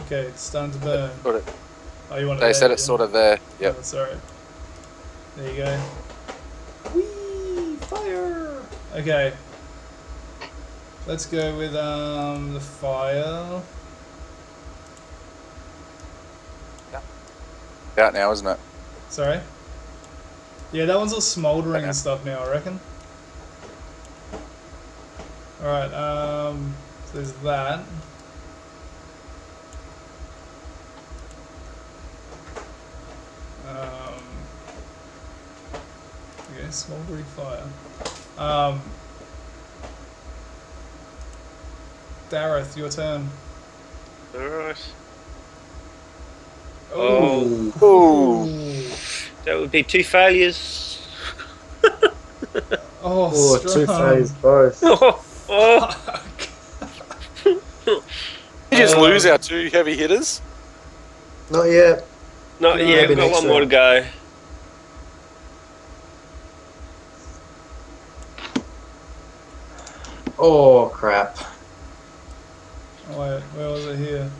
Okay, it's starting to burn. Got it. Oh, you want They said it's sort of there. Oh, Yep. that's alright. There you go. Whee! Fire! Okay. Let's go with the fire. Out now, isn't it? Sorry? Yeah, that one's all smouldering Okay. and stuff now, I reckon. Alright, so there's that. Okay, smouldering fire. Dareth, your turn. Alright. Oh. Oh, That would be 2 failures. Oh, two strong. phase both. Oh, Fuck. we just lose our 2 heavy hitters. Not yet. not No, yet, maybe we've got next one more to round. go. Oh, crap. Oh, wait, where was it here?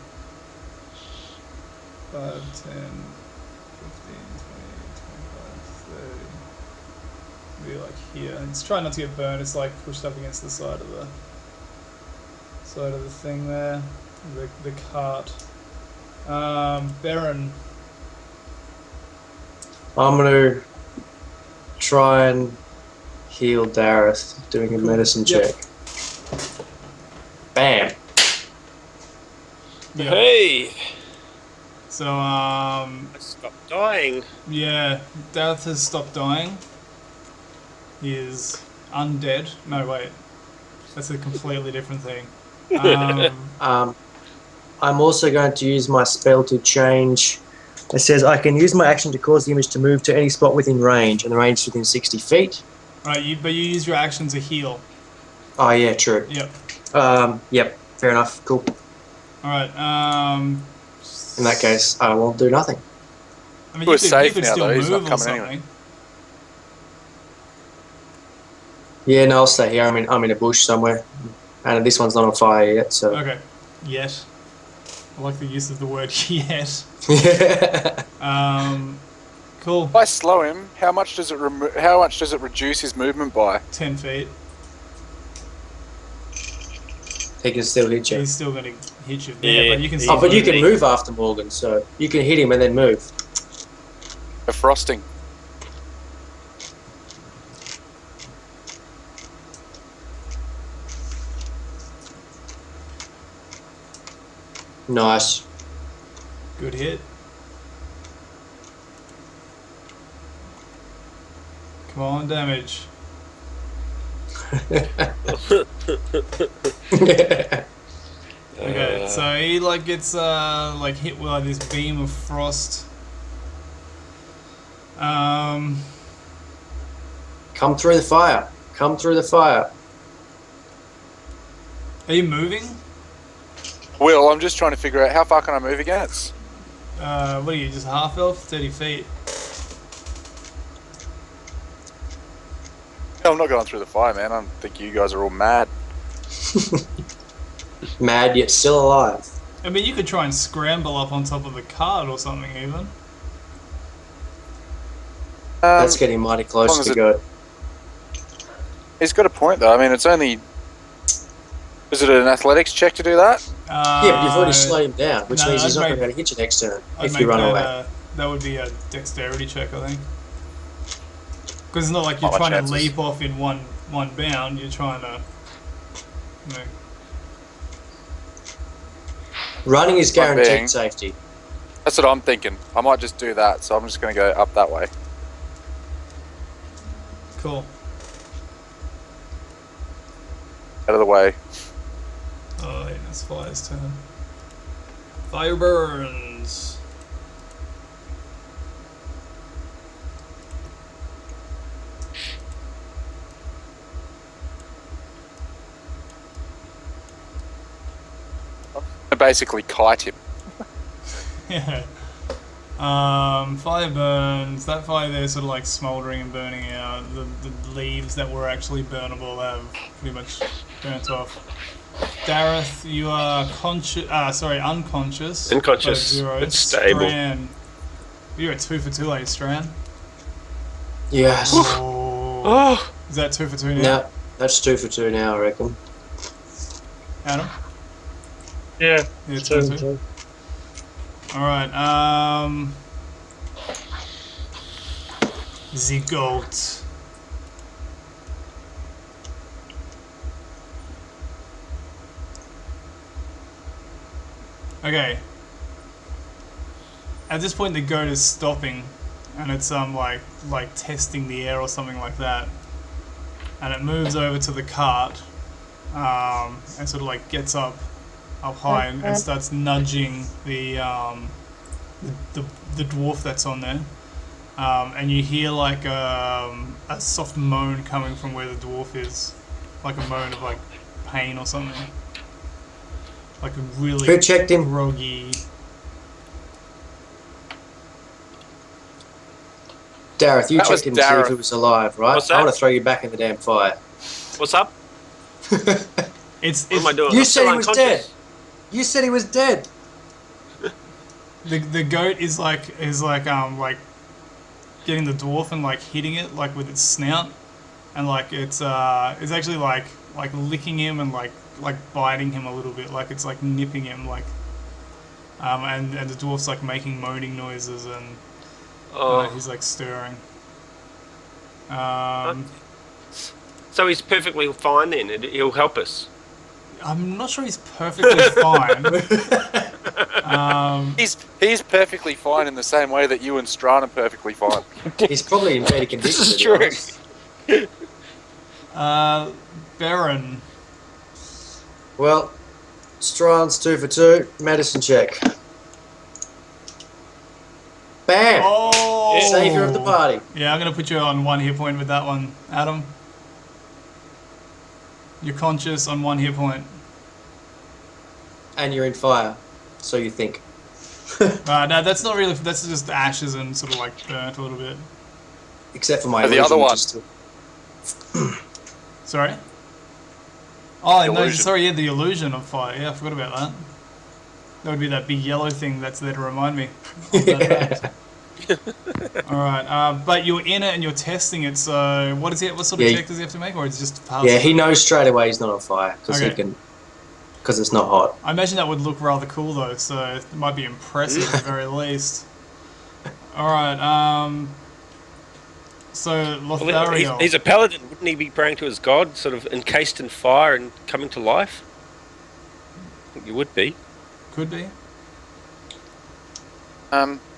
5, 10, 15, 20, 25, 30. Be like here. It's trying not to get burned. It's like pushed up against the side of the thing there. The cart. Baron. I'm going to try and heal Dareth, doing a medicine Yep. check. Bam. Yeah. Hey! So Stop dying. yeah, Dareth has stopped dying. He is undead. No, wait. That's a completely different thing. I'm also going to use my spell to change. It says I can use my action to cause the image to move to any spot within range, and the range is within 60 feet. Right, but you use your action to heal. Oh yeah, true. Yep. Yep. Fair enough. Cool. All right. In that case, I will do nothing. I mean, We're you safe could now, still though. He's not move or coming anyway. something. Yeah, no, I'll stay here. I'm in a bush somewhere, and this one's not on fire yet. So. Okay. Yet. I like the use of the word yet. Cool. If I slow him, how much does it reduce his movement by? 10 feet. He can still hit you. He's still going to hit you. Yeah, Yeah, but you can. Oh, but you can Moving. move after Morgan, so you can hit him and then move. A frosting. Nice. Good hit. Come on, damage. Okay, so he like gets like hit with like this beam of frost. Come through the fire. Come through the fire. Are you moving? Will, I'm just trying to figure out how far can I move again? It's What are you, just half elf? 30 feet. I'm not going through the fire, man. I think you guys are all mad. Mad yet still alive. I mean, you could try and scramble up on top of the cart or something even. That's getting mighty as close long as to it- go. He's got a point, though. I mean, it's only... Is it an athletics check to do that? Yeah, but you've already slowed him down, which no, means he's I'd not make- going to hit you next turn I'd if make you run that, away. That would be a dexterity check, I think. Because it's not like you're Not my trying chances. to leap off in one bound. You're trying to, you know, Running is Point guaranteed being- safety. That's what I'm thinking. I might just do that, so I'm just going to go up that way. cool. Out of the way. Oh, yeah, that's Fire's turn. Fire burns. I basically kite him. Yeah. Fire burns. That fire there is sort of like smouldering and burning out. The leaves that were actually burnable have pretty much burnt off. Dareth, you are unconscious. Unconscious, Both zero. but stable. Stran, you're at 2 for 2, are you, Stran? Yes. Oh. Oh, Is that 2 for 2 now? No, that's 2 for 2 now, I reckon. Adam? Yeah. Yeah, 2 for 2. So- Alright, the goat. Okay. At this point the goat is stopping and it's like testing the air or something like that. And it moves over to the cart and sort of like gets up high and starts nudging the dwarf that's on there, and you hear like a soft moan coming from where the dwarf is, like a moan of like pain or something, like a really Who checked him? groggy. Dareth, you That was checked him to see if Dareth. he was alive, right? What's I that? want to throw you back in the damn fire. what's up? It's What am I doing? You I'm said still he was unconscious. dead. You said he was dead. the goat is like getting the dwarf and like hitting it like with its snout, and like it's actually like licking him and like biting him a little bit, like it's like nipping him, like and the dwarf's like making moaning noises and Oh, he's like stirring. so he's perfectly fine then. He'll help us. I'm not sure he's perfectly fine. He's perfectly fine in the same way that you and Strahn are perfectly fine. He's probably in better condition. This is to be true. honest. Baron. Well, Strawn's 2 for 2. Medicine check. Bam! Oh! Savior of the party. Yeah, I'm gonna put you on 1 hit point with that one, Adam. You're conscious on 1 hit point. And you're in fire, so you think. No, that's not really. That's just ashes and sort of like burnt a little bit. Except for my The other illusion, one. which is still- Sorry. Oh no, Illusion. sorry. Yeah, the illusion of fire. Yeah, I forgot about that. That would be that big yellow thing that's there to remind me. Yeah. All right, but you're in it and you're testing it. So what is it? What sort of Yeah, check does he have to make, or is it just pass? Yeah, he knows straight away he's not on fire because Okay. he can, because it's not hot. I imagine that would look rather cool though, so it might be impressive at the very least. All right, so Well, Lothario. he's a paladin. Wouldn't he be praying to his god, sort of encased in fire and coming to life? I think you would be. Could be.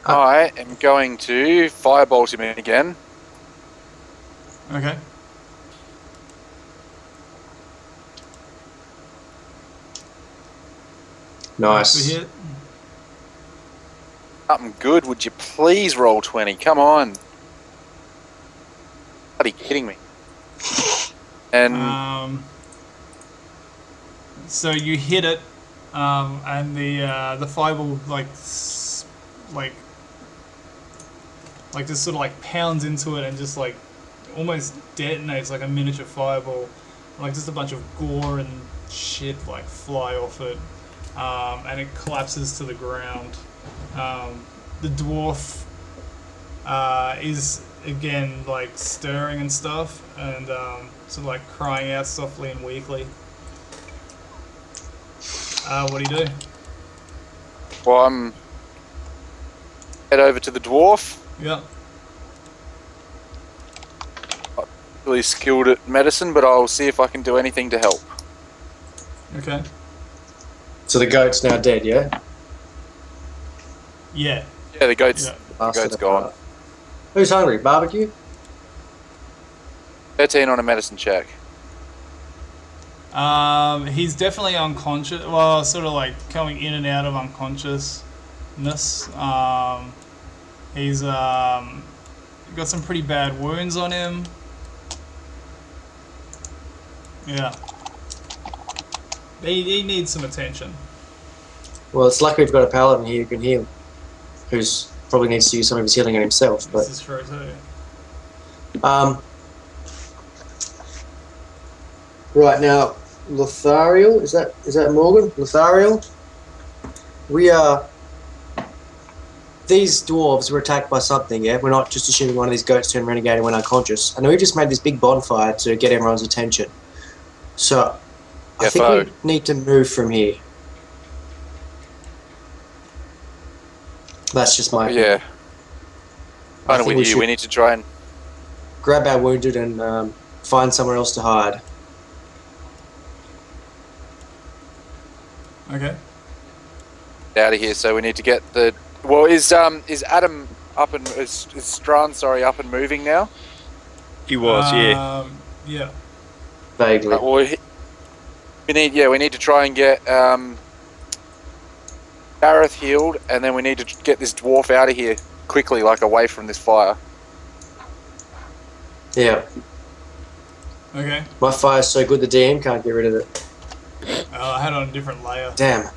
I am going to firebolt him in again. Okay. Nice. That's a hit. Something good, would you please roll 20? Come on. Are you kidding me? And So you hit it, and the fireball like just sort of like pounds into it and just like almost detonates like a miniature fireball. Like just a bunch of gore and shit like fly off it, and it collapses to the ground. The dwarf is again like stirring and stuff, and sort of like crying out softly and weakly. What do you do? well, head over to the dwarf. Yeah. Really skilled at medicine, but I'll see if I can do anything to help. Okay. So the goat's now dead, yeah? Yeah. Yeah, the goat's, Yeah. Bastard goat's gone. apart. Who's hungry? Barbecue? 13 on a medicine check. He's definitely unconscious. Well, sort of like coming in and out of unconsciousness. He's got some pretty bad wounds on him. Yeah. He needs some attention. Well, it's lucky we've got a paladin here who can heal. Who's probably needs to use some of his healing on himself, but... This is true too. Right now, Lothariel, is that Morgan? Lothariel? We are... These dwarves were attacked by something, yeah? We're not just assuming one of these goats turned renegade and went unconscious. And we just made this big bonfire to get everyone's attention. So, I think we need to move from here. That's just my opinion. Yeah. Kind of think with we you. We should- need to try and... Grab our wounded and find somewhere else to hide. Okay. out of here, so we need to get the... Well, is Adam up and... Is Strahn, sorry, up and moving now? He was, yeah. Yeah. Vaguely. Well, we need to try and get Gareth healed, and then we need to get this dwarf out of here quickly, like away from this fire. Yeah. Okay. My fire's so good the DM can't get rid of it. I had it on a different layer. Damn.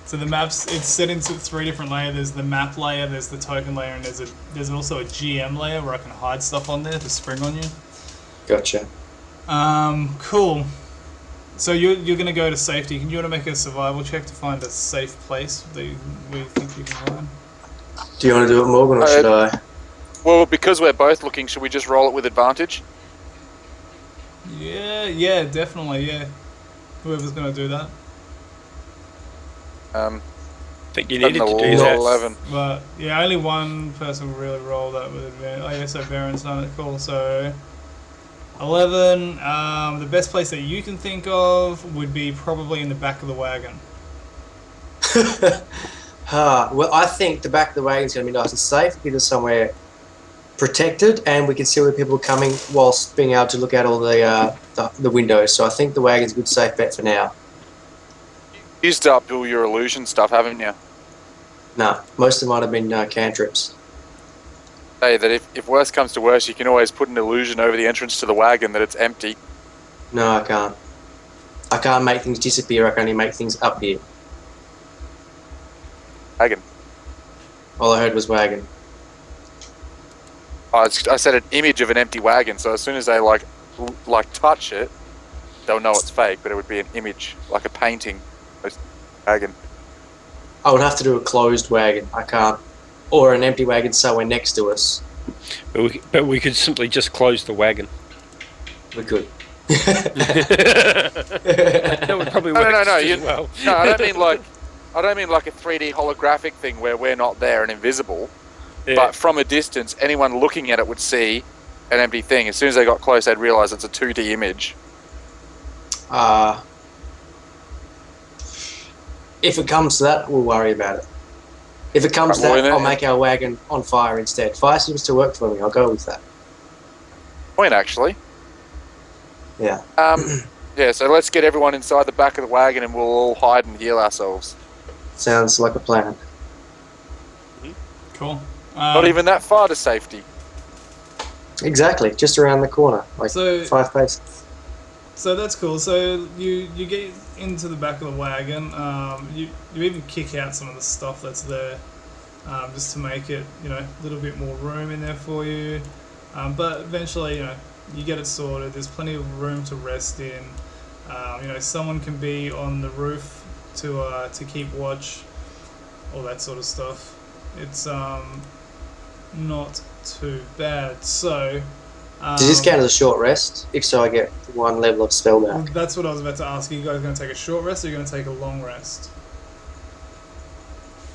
So the maps, it's set into 3 different layers. There's the map layer, there's the token layer, and there's also a GM layer where I can hide stuff on there to spring on you. Gotcha. Cool. So you're gonna go to safety. You want to make a survival check to find a safe place that we think you can find? Do you want to do it, Morgan, or should I? Well, because we're both looking, should we just roll it with advantage? Yeah, definitely, yeah. Whoever's gonna do that. I think you needed to do Roll that. 11. But yeah, only one person will really roll that with advantage. Oh yeah, so Baron's done it. Cool. So 11. The best place that you can think of would be probably in the back of the wagon. Well, I think the back of the wagon's going to be nice and safe. Give us somewhere protected, and we can see where people are coming whilst being able to look out all the windows. So I think the wagon's a good safe bet for now. Used up all your illusion stuff, haven't you? No, most of them might have been cantrips. Say that if worse comes to worse, you can always put an illusion over the entrance to the wagon that it's empty. No, I can't. I can't make things disappear. I can only make things appear. Wagon. All I heard was wagon. I said an image of an empty wagon, so as soon as they like touch it, they'll know it's fake. But it would be an image, like a painting, wagon. I would have to do a closed wagon. I can't. Or an empty wagon somewhere next to us. But we could simply just close the wagon. We could. That would probably work No. just as well. No, I don't mean like a 3D holographic thing where we're not there and invisible. Yeah. But from a distance, anyone looking at it would see an empty thing. As soon as they got close, they'd realise it's a 2D image. If it comes to that, we'll worry about it. If it comes to that, I'll make our wagon on fire instead. Fire seems to work for me. I'll go with that. Point, actually. Yeah. Yeah, so let's get everyone inside the back of the wagon and we'll all hide and heal ourselves. Sounds like a plan. Cool. Not even that far to safety. Exactly. Just around the corner. Like So- 5 paces. So that's cool. So you get into the back of the wagon. You even kick out some of the stuff that's there, just to make it a little bit more room in there for you. But eventually you get it sorted. There's plenty of room to rest in. Someone can be on the roof to keep watch, all that sort of stuff. It's not too bad. So. Does this count as a short rest? If so, I get 1 level of spell back. That's what I was about to ask. Are you guys going to take a short rest or are you going to take a long rest?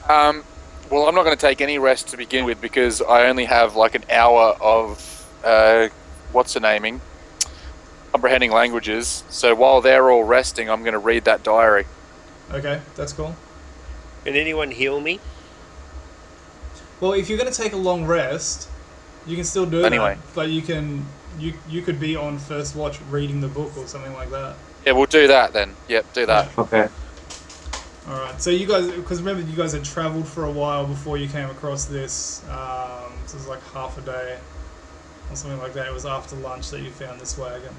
Well, I'm not going to take any rest to begin with because I only have like an hour of comprehending languages. So while they're all resting, I'm going to read that diary. Okay, that's cool. Can anyone heal me? Well, if you're going to take a long rest, you can still do Anyway. that. But you could be on first watch reading the book or something like that. Yeah, we'll do that then. Yep, do that. Okay. All right. So you guys, because remember you guys had travelled for a while before you came across this. So it was like half a day or something like that. It was after lunch that you found this wagon.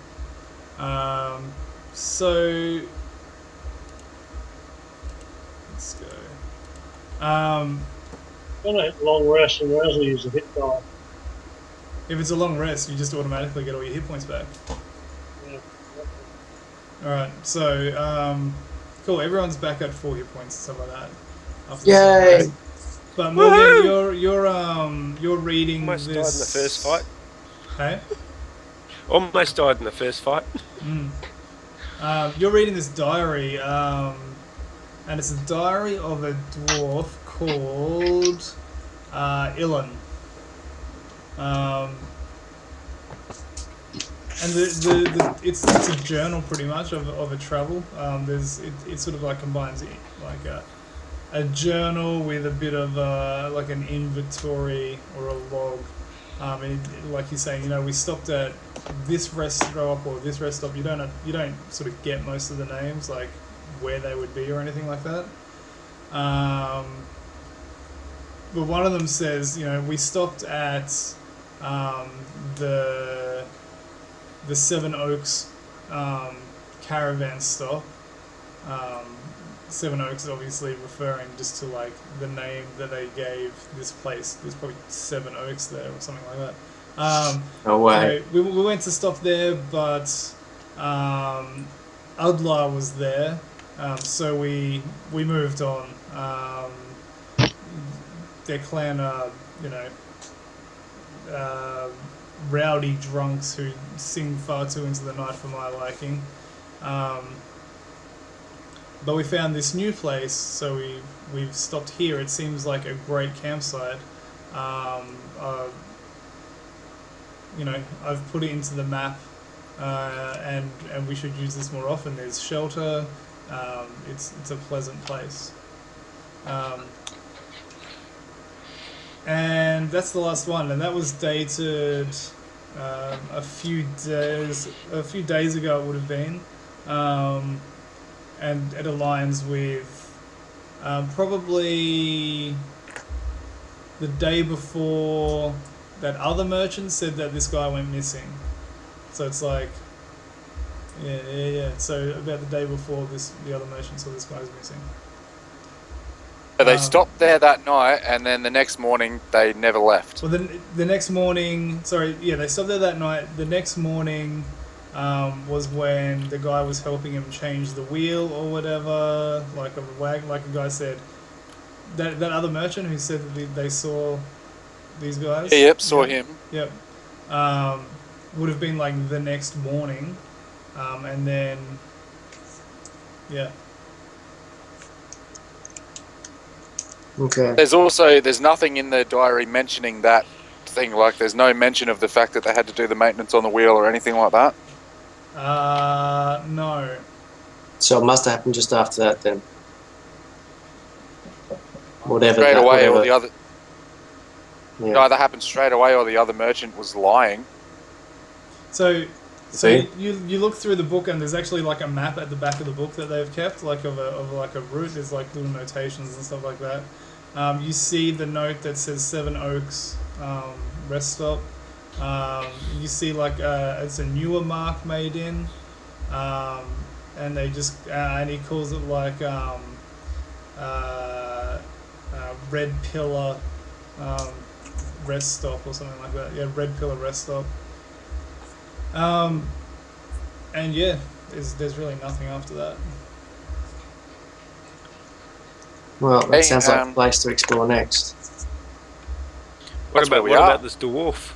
So let's go. I'm gonna hit long rest and Wesley use a hit die. If it's a long rest, you just automatically get all your hit points back. Yeah. Alright, so, cool, everyone's back at 4 hit points and stuff like that. After Yay! this. But Morgan, you're reading Almost this... died in the first fight. Hey? Almost died in the first fight. You're reading this diary, and it's a diary of a dwarf called Ilan. And it's a journal pretty much of a travel. It sort of like combines like a journal with a bit of like an inventory or a log. And like you're saying, we stopped at this rest stop or this rest stop. You don't sort of get most of the names, like where they would be or anything like that. But one of them says, we stopped at the Seven Oaks caravan stop. Seven Oaks is obviously referring just to like the name that they gave this place. There's probably Seven Oaks there or something like that. No way. We went to stop there, but Udlar was there, so we moved on. Their clan are, rowdy drunks who sing far too into the night for my liking. But we found this new place, so we've stopped here. It seems like a great campsite. I've put it into the map, and we should use this more often. There's shelter. It's a pleasant place. And and that's the last one, and that was dated a few days ago. It would have been, and it aligns with probably the day before that other merchant said that this guy went missing. So it's like, yeah. So about the day before the other merchant saw this guy's missing. So they stopped there that night, and then the next morning they never left. Well, the next morning, they stopped there that night. The next morning was when the guy was helping him change the wheel or whatever, like a guy said. That other merchant who said that they saw these guys. Yeah, yep, saw him. Yep. Would have been like the next morning, and then yeah. Okay. There's nothing in the diary mentioning that thing. Like, there's no mention of the fact that they had to do the maintenance on the wheel or anything like that. No. So it must have happened just after that then. Whatever. Straight away, or the other. Yeah. It either happened straight away, or the other merchant was lying. So you look through the book, and there's actually like a map at the back of the book that they've kept, like of a route. There's like little notations and stuff like that. You see the note that says Seven Oaks rest stop. You see like it's a newer mark made in, and they just and he calls it like Red Pillar rest stop or something like that. Yeah, Red Pillar rest stop. And yeah, there's really nothing after that. Well, that Hey, sounds like a place to explore next. What That's where about we what are. about this dwarf?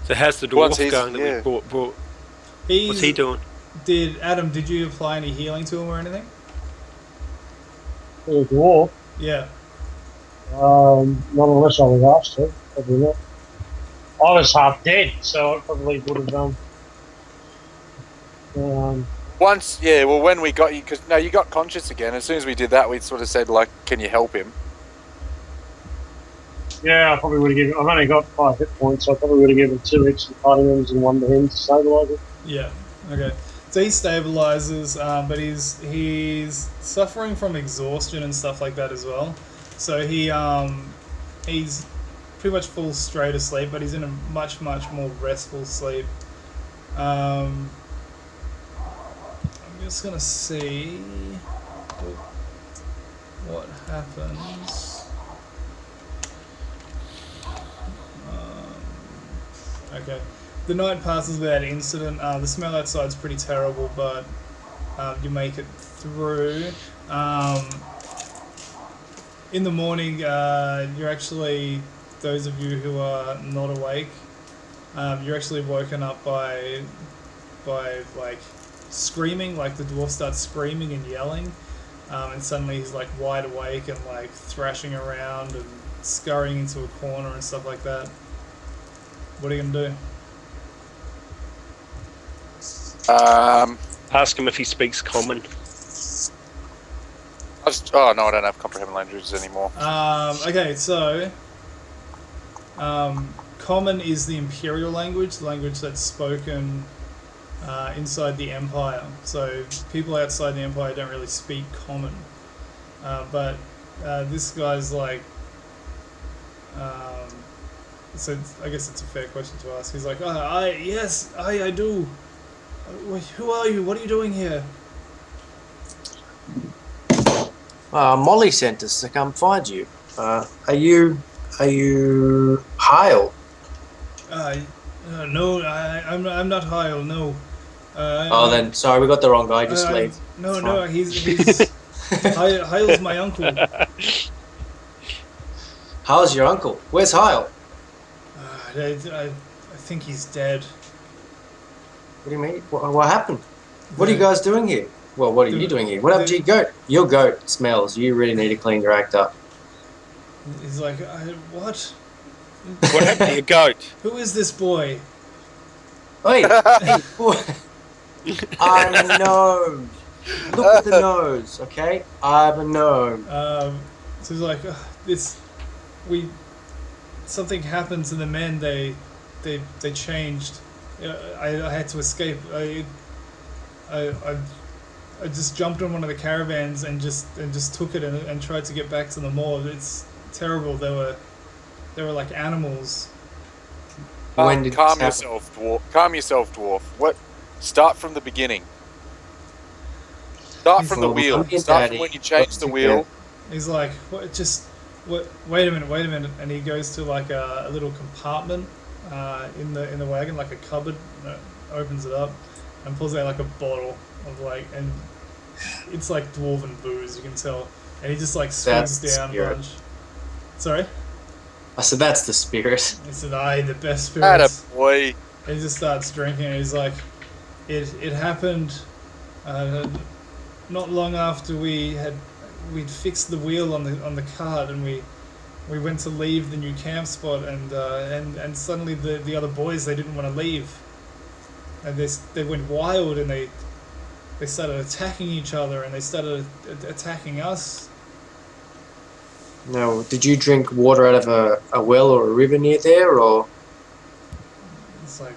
So how's the dwarf going that we brought? What's he doing? Did you apply any healing to him or anything? For the dwarf, Yeah. not unless I was asked to. Probably not. I was half dead, so I probably would have done. Once, yeah. Well, when we got you, because no, you got conscious again. As soon as we did that, we sort of said like, "Can you help him?" Yeah, I probably would have given. I've only got 5 hit points, so I probably would have given 2 extra party members and 1 to him to stabilise it. Yeah. Okay. So he stabilizes, but he's suffering from exhaustion and stuff like that as well. So he's pretty much falls straight asleep, but he's in a much more restful sleep. I'm just gonna see what happens. Okay. The night passes without incident. The smell outside's pretty terrible, but you make it through. In the morning, you're actually, those of you who are not awake, you're actually woken up by like screaming, like the dwarf starts screaming and yelling, and suddenly he's like wide awake and like thrashing around and scurrying into a corner and stuff like that. What are you gonna do? Ask him if he speaks common. Oh no, I don't have comprehend languages anymore. Okay, so Common is the imperial language, the language that's spoken inside the Empire. So people outside the Empire don't really speak Common, but this guy's like. So I guess it's a fair question to ask. He's like, I do. Who are you? What are you doing here? Molly sent us to come find you. Are you Hyle? No, I'm not Hyle. No. Then sorry, we got the wrong guy. Just leave. No, he's Hyle's my uncle. Hyle's your uncle. Where's Hyle? I think he's dead. What do you mean? What happened? What are you guys doing here? Well, what are you doing here? What happened to your goat? Your goat smells. You really need to clean your act up. He's like, what? What happened to your goat? Who is this boy? Hey, boy. I'm a gnome. Look at the nose, okay? I'm a gnome. So he's like, something happened to the men. They changed. I had to escape. I just jumped on one of the caravans and just took it and tried to get back to the moor. It's terrible. They were like animals. When did calm this yourself, dwarf. Calm yourself, dwarf. What? Start from the beginning. Start from the wheel. Start from when you changed the wheel. He's like, wait a minute, and he goes to like a little compartment in the wagon, like a cupboard, opens it up, and pulls out like a bottle of like, and it's like dwarven booze, you can tell, and he just like swigs down a bunch. Sorry? I said that's the spirit. He said, "Aye, the best spirits." Attaboy. And he just starts drinking, and he's like, "It happened not long after we'd fixed the wheel on the cart, and we went to leave the new camp spot, and suddenly the other boys, they didn't want to leave, and they went wild, and they started attacking each other, and they started attacking us." No, did you drink water out of a well or a river near there, or? It's like,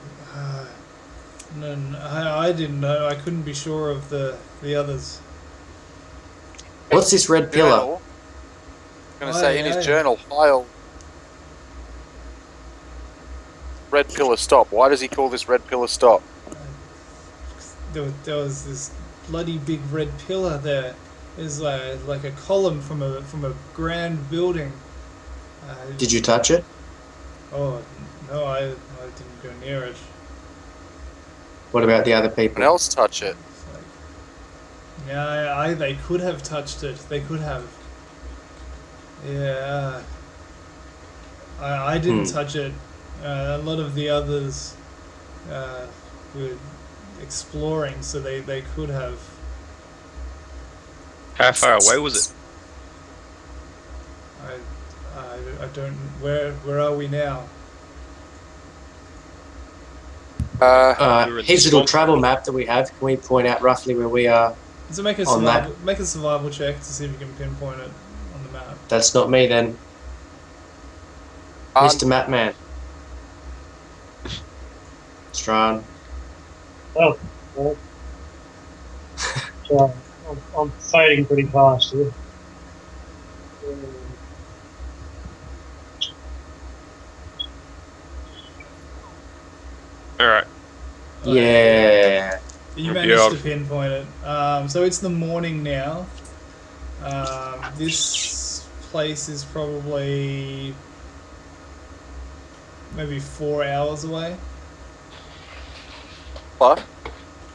no, I didn't know. I couldn't be sure of the others. What's this red pillar? Journal. I'm going to say in his journal, file red pillar stop. Why does he call this red pillar stop? There was this bloody big red pillar there. There's like a column from a grand building. Did you touch it? Oh no, I didn't go near it. What about the other Someone people? else touch it. It's like, yeah, they could have touched it. They could have. Yeah. I didn't touch it. A lot of the others were exploring, so they could have. How far away was it? I don't. Where are we now? His little travel map that we have. Can we point out roughly where we are? So make a On survival check to see if you can pinpoint it on the map. That's not me then, Mr. Mapman. Strawn. Oh, well. So, I'm fading pretty fast here. Alright. Yeah. You managed to pinpoint it. So it's the morning now. This place is probably maybe 4 hours away. What?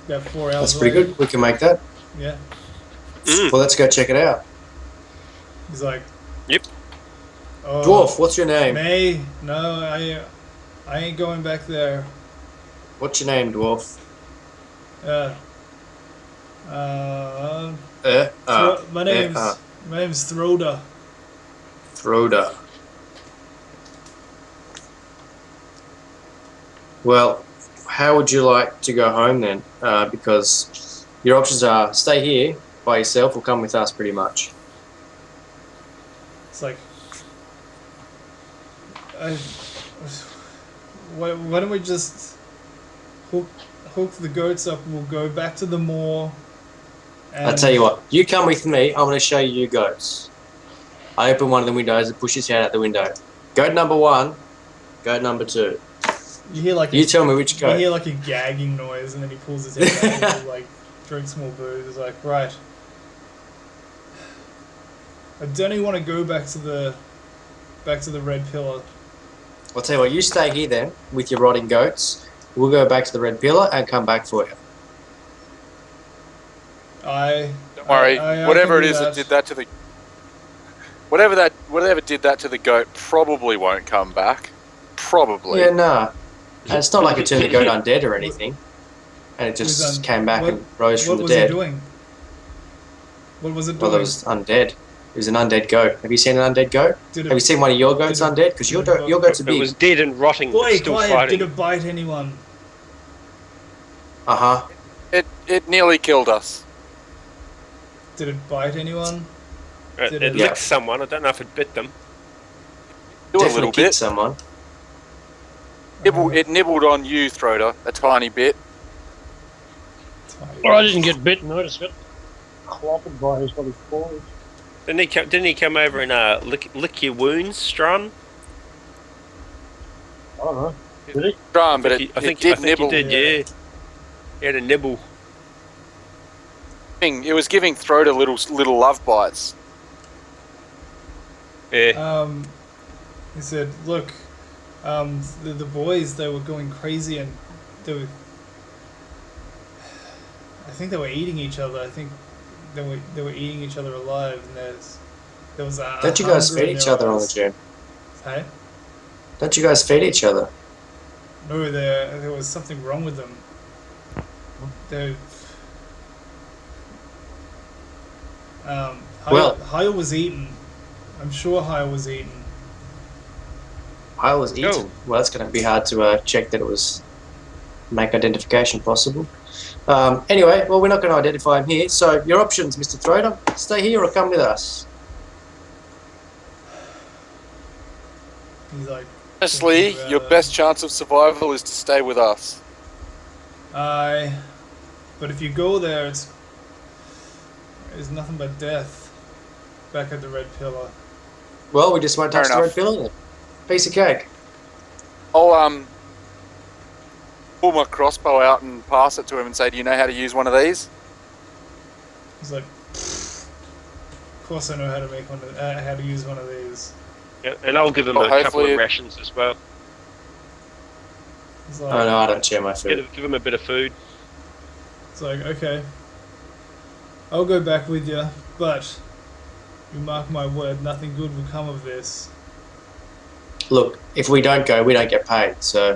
About 4 hours That's away. pretty good. We can make that. Yeah. Well, let's go check it out. He's like, Yep. oh, Dwarf, what's your name? May, no, I ain't going back there. What's your name, Dwarf? My name's Throda. Throda. Well, how would you like to go home then? Because your options are stay here by yourself or come with us, pretty much. It's like, why don't we just hook the goats up and we'll go back to the moor. I'll tell you what, you come with me, I'm going to show you goats. I open one of the windows and push his head out the window. Goat number 1, goat number 2. You hear like you tell me which goat. You hear like a gagging noise, and then he pulls his head back and he, like drinks more booze. He's like, right. I don't even want to go back to the red pillar. I'll tell you what, you stay here then with your rotting goats. We'll go back to the red pillar and come back for you. Don't worry. Whatever it is that did that to the whatever did that to the goat probably won't come back. Probably. Yeah, nah. And it's not like it turned the goat undead or anything. And it just came back and rose from the dead. What was it doing? What was it doing? Well, it was undead. It was an undead goat. Have you seen an undead goat? Have you seen one of your goats undead? Because your goats are big. It was dead and rotting, but still fighting. Did it bite anyone? Uh-huh. It nearly killed us. Did it bite anyone? It licked someone. I don't know if it bit them. Do a Definitely little kicked bit. someone. It nibbled on you, Throder, a tiny bit. Tiny Well, I bit. didn't get bitten. I just got clobbered by his bloody claws. Didn't he come over and lick your wounds, Strun? I don't know. Did he? Strong, but I it think did he nibble. did. Yeah. He had a nibble. It was giving Throder little love bites. Yeah. He said, "Look, the boys, they were going crazy and they were. I think they were eating each other. I think they were eating each other alive. And there was a Don't you guys hunger in feed each their other on the eyes." gym? Hey, Don't you guys feed each other? no, there was something wrong with them. They. Hyle was eaten. I'm sure Hyle was eaten. I was eaten. Oh. Well, that's going to be hard to check that it was make identification possible. Anyway, well, we're not going to identify him here. So your options, Mr. Throder, stay here or come with us. He's like, Honestly, thinking your about best chance of survival is to stay with us. But if you go there, it's nothing but death. Back at the Red Pillar. Well, we just won't touch Fair the enough. red pill then. Piece of cake. I'll pull my crossbow out and pass it to him and say, "Do you know how to use one of these?" He's like, of course I know how to make how to use one of these. Yeah, and I'll give him Well, a couple hopefully of rations as well. He's Oh like, no, I don't share my food. Give him a bit of food. it's like, okay, I'll go back with you, but you mark my word, nothing good will come of this. Look, if we don't go, we don't get paid. So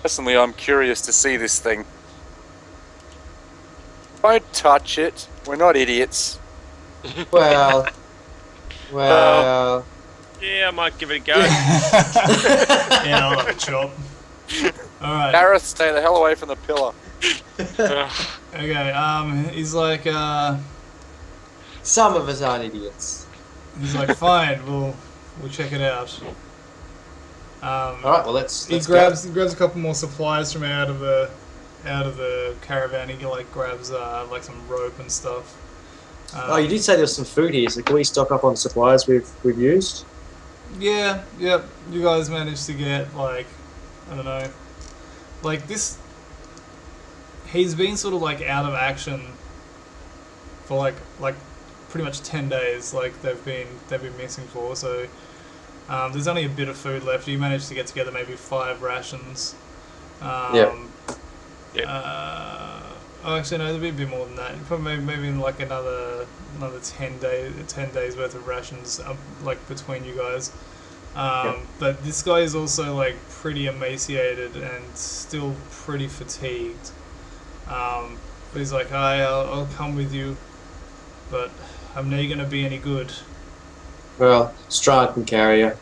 Personally, I'm curious to see this thing. Don't touch it. We're not idiots. well. Yeah, I might give it a go. Yeah, I'll have a chop. Alright. Gareth, stay the hell away from the pillar. Okay, he's like, Some of us aren't idiots. fine, we'll check it out. All right, well let's He go. grabs a couple more supplies from out of the caravan. He like grabs like some rope and stuff. Oh, you did say there was some food here, so can we stock up on supplies we've used? Yeah, yep. You guys managed to get like, I don't know, like this. He's been sort of like out of action for like pretty much 10 days. Like they've been missing for. So there's only a bit of food left. You managed to get together maybe 5 rations. Yep. Oh, actually, no, there'd be a bit more than that. Probably maybe in like another 10 days worth of rations, like between you guys. But this guy is also like pretty emaciated and still pretty fatigued. But he's like, I'll come with you, but I'm never gonna be any good. Well, Strahd can carry you.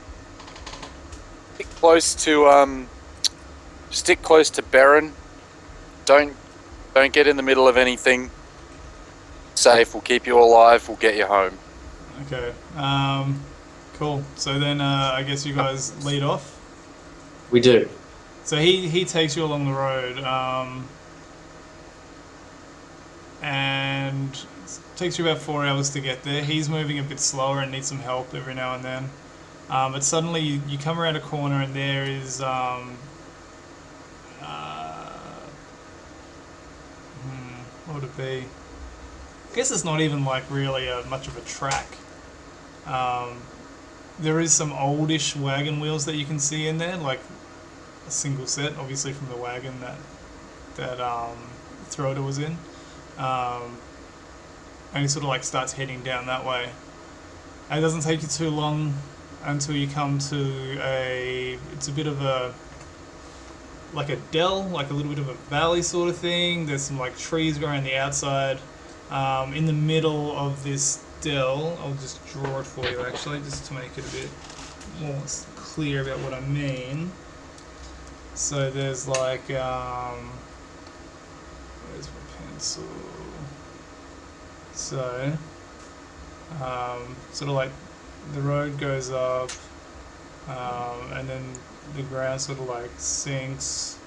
Stick close to Baron. Don't get in the middle of anything. Safe. We'll keep you alive. We'll get you home. Okay. Cool. So then, I guess you guys lead off. We do. So he takes you along the road, and it takes you about 4 hours to get there. He's moving a bit slower and needs some help every now and then. But suddenly you come around a corner and there is what would it be? I guess it's not even like really much of a track. There is some oldish wagon wheels that you can see in there, like a single set, obviously from the wagon that Throder was in. And he sort of like starts heading down that way. And it doesn't take you too long until you come to it's a bit of a dell, like a little bit of a valley sort of thing. There's some like trees growing on the outside. In the middle of this dell, I'll just draw it for you actually, just to make it a bit more clear about what I mean. So there's like, where's my pencil? So, Sort of like the road goes up, and then the ground sort of like sinks,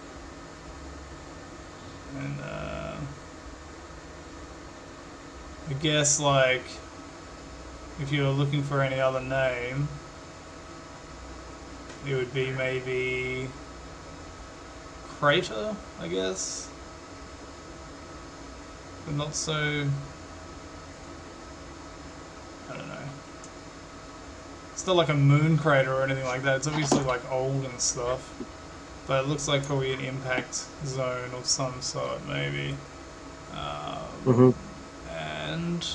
and I guess like if you were looking for any other name, it would be maybe Crater, I guess, but not so. I don't know. It's not like a moon crater or anything like that. It's obviously like old and stuff, but it looks like probably an impact zone of some sort, maybe. And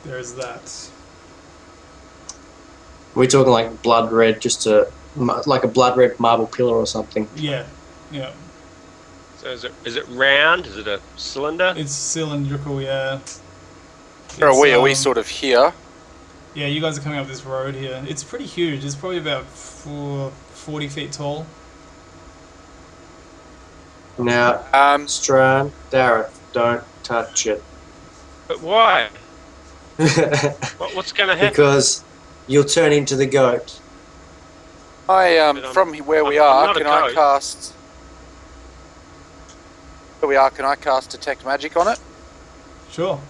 there's that. We're talking like blood red, just like a blood red marble pillar or something. Yeah, yeah. So is it round? Is it a cylinder? It's cylindrical, yeah. Where are we? Are we It's, sort of here? Yeah, you guys are coming up this road here. It's pretty huge. It's probably about 40 feet tall. Now, Strand, Dareth, don't touch it. But why? What's going to happen? Because you'll turn into the goat. From where we I'm are, not a can I goat. cast? Where we are, can I cast detect magic on it? Sure.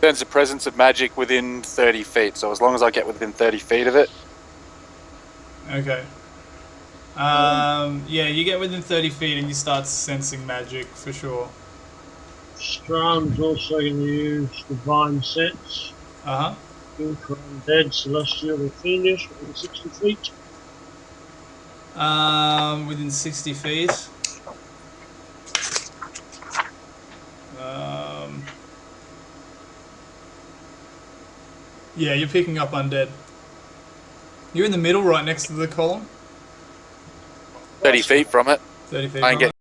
Sense the presence of magic within 30 feet. So as long as I get within 30 feet of it. Okay. Yeah, you get within 30 feet and you start sensing magic for sure. Strand's also going to use Divine Sense. Uh-huh. Inca Undead, Celestial, or Fiendish within 60 feet. Within 60 feet. Yeah, you're picking up undead. You're in the middle, right next to the column. 30 feet from it. 30 feet. I from can get it.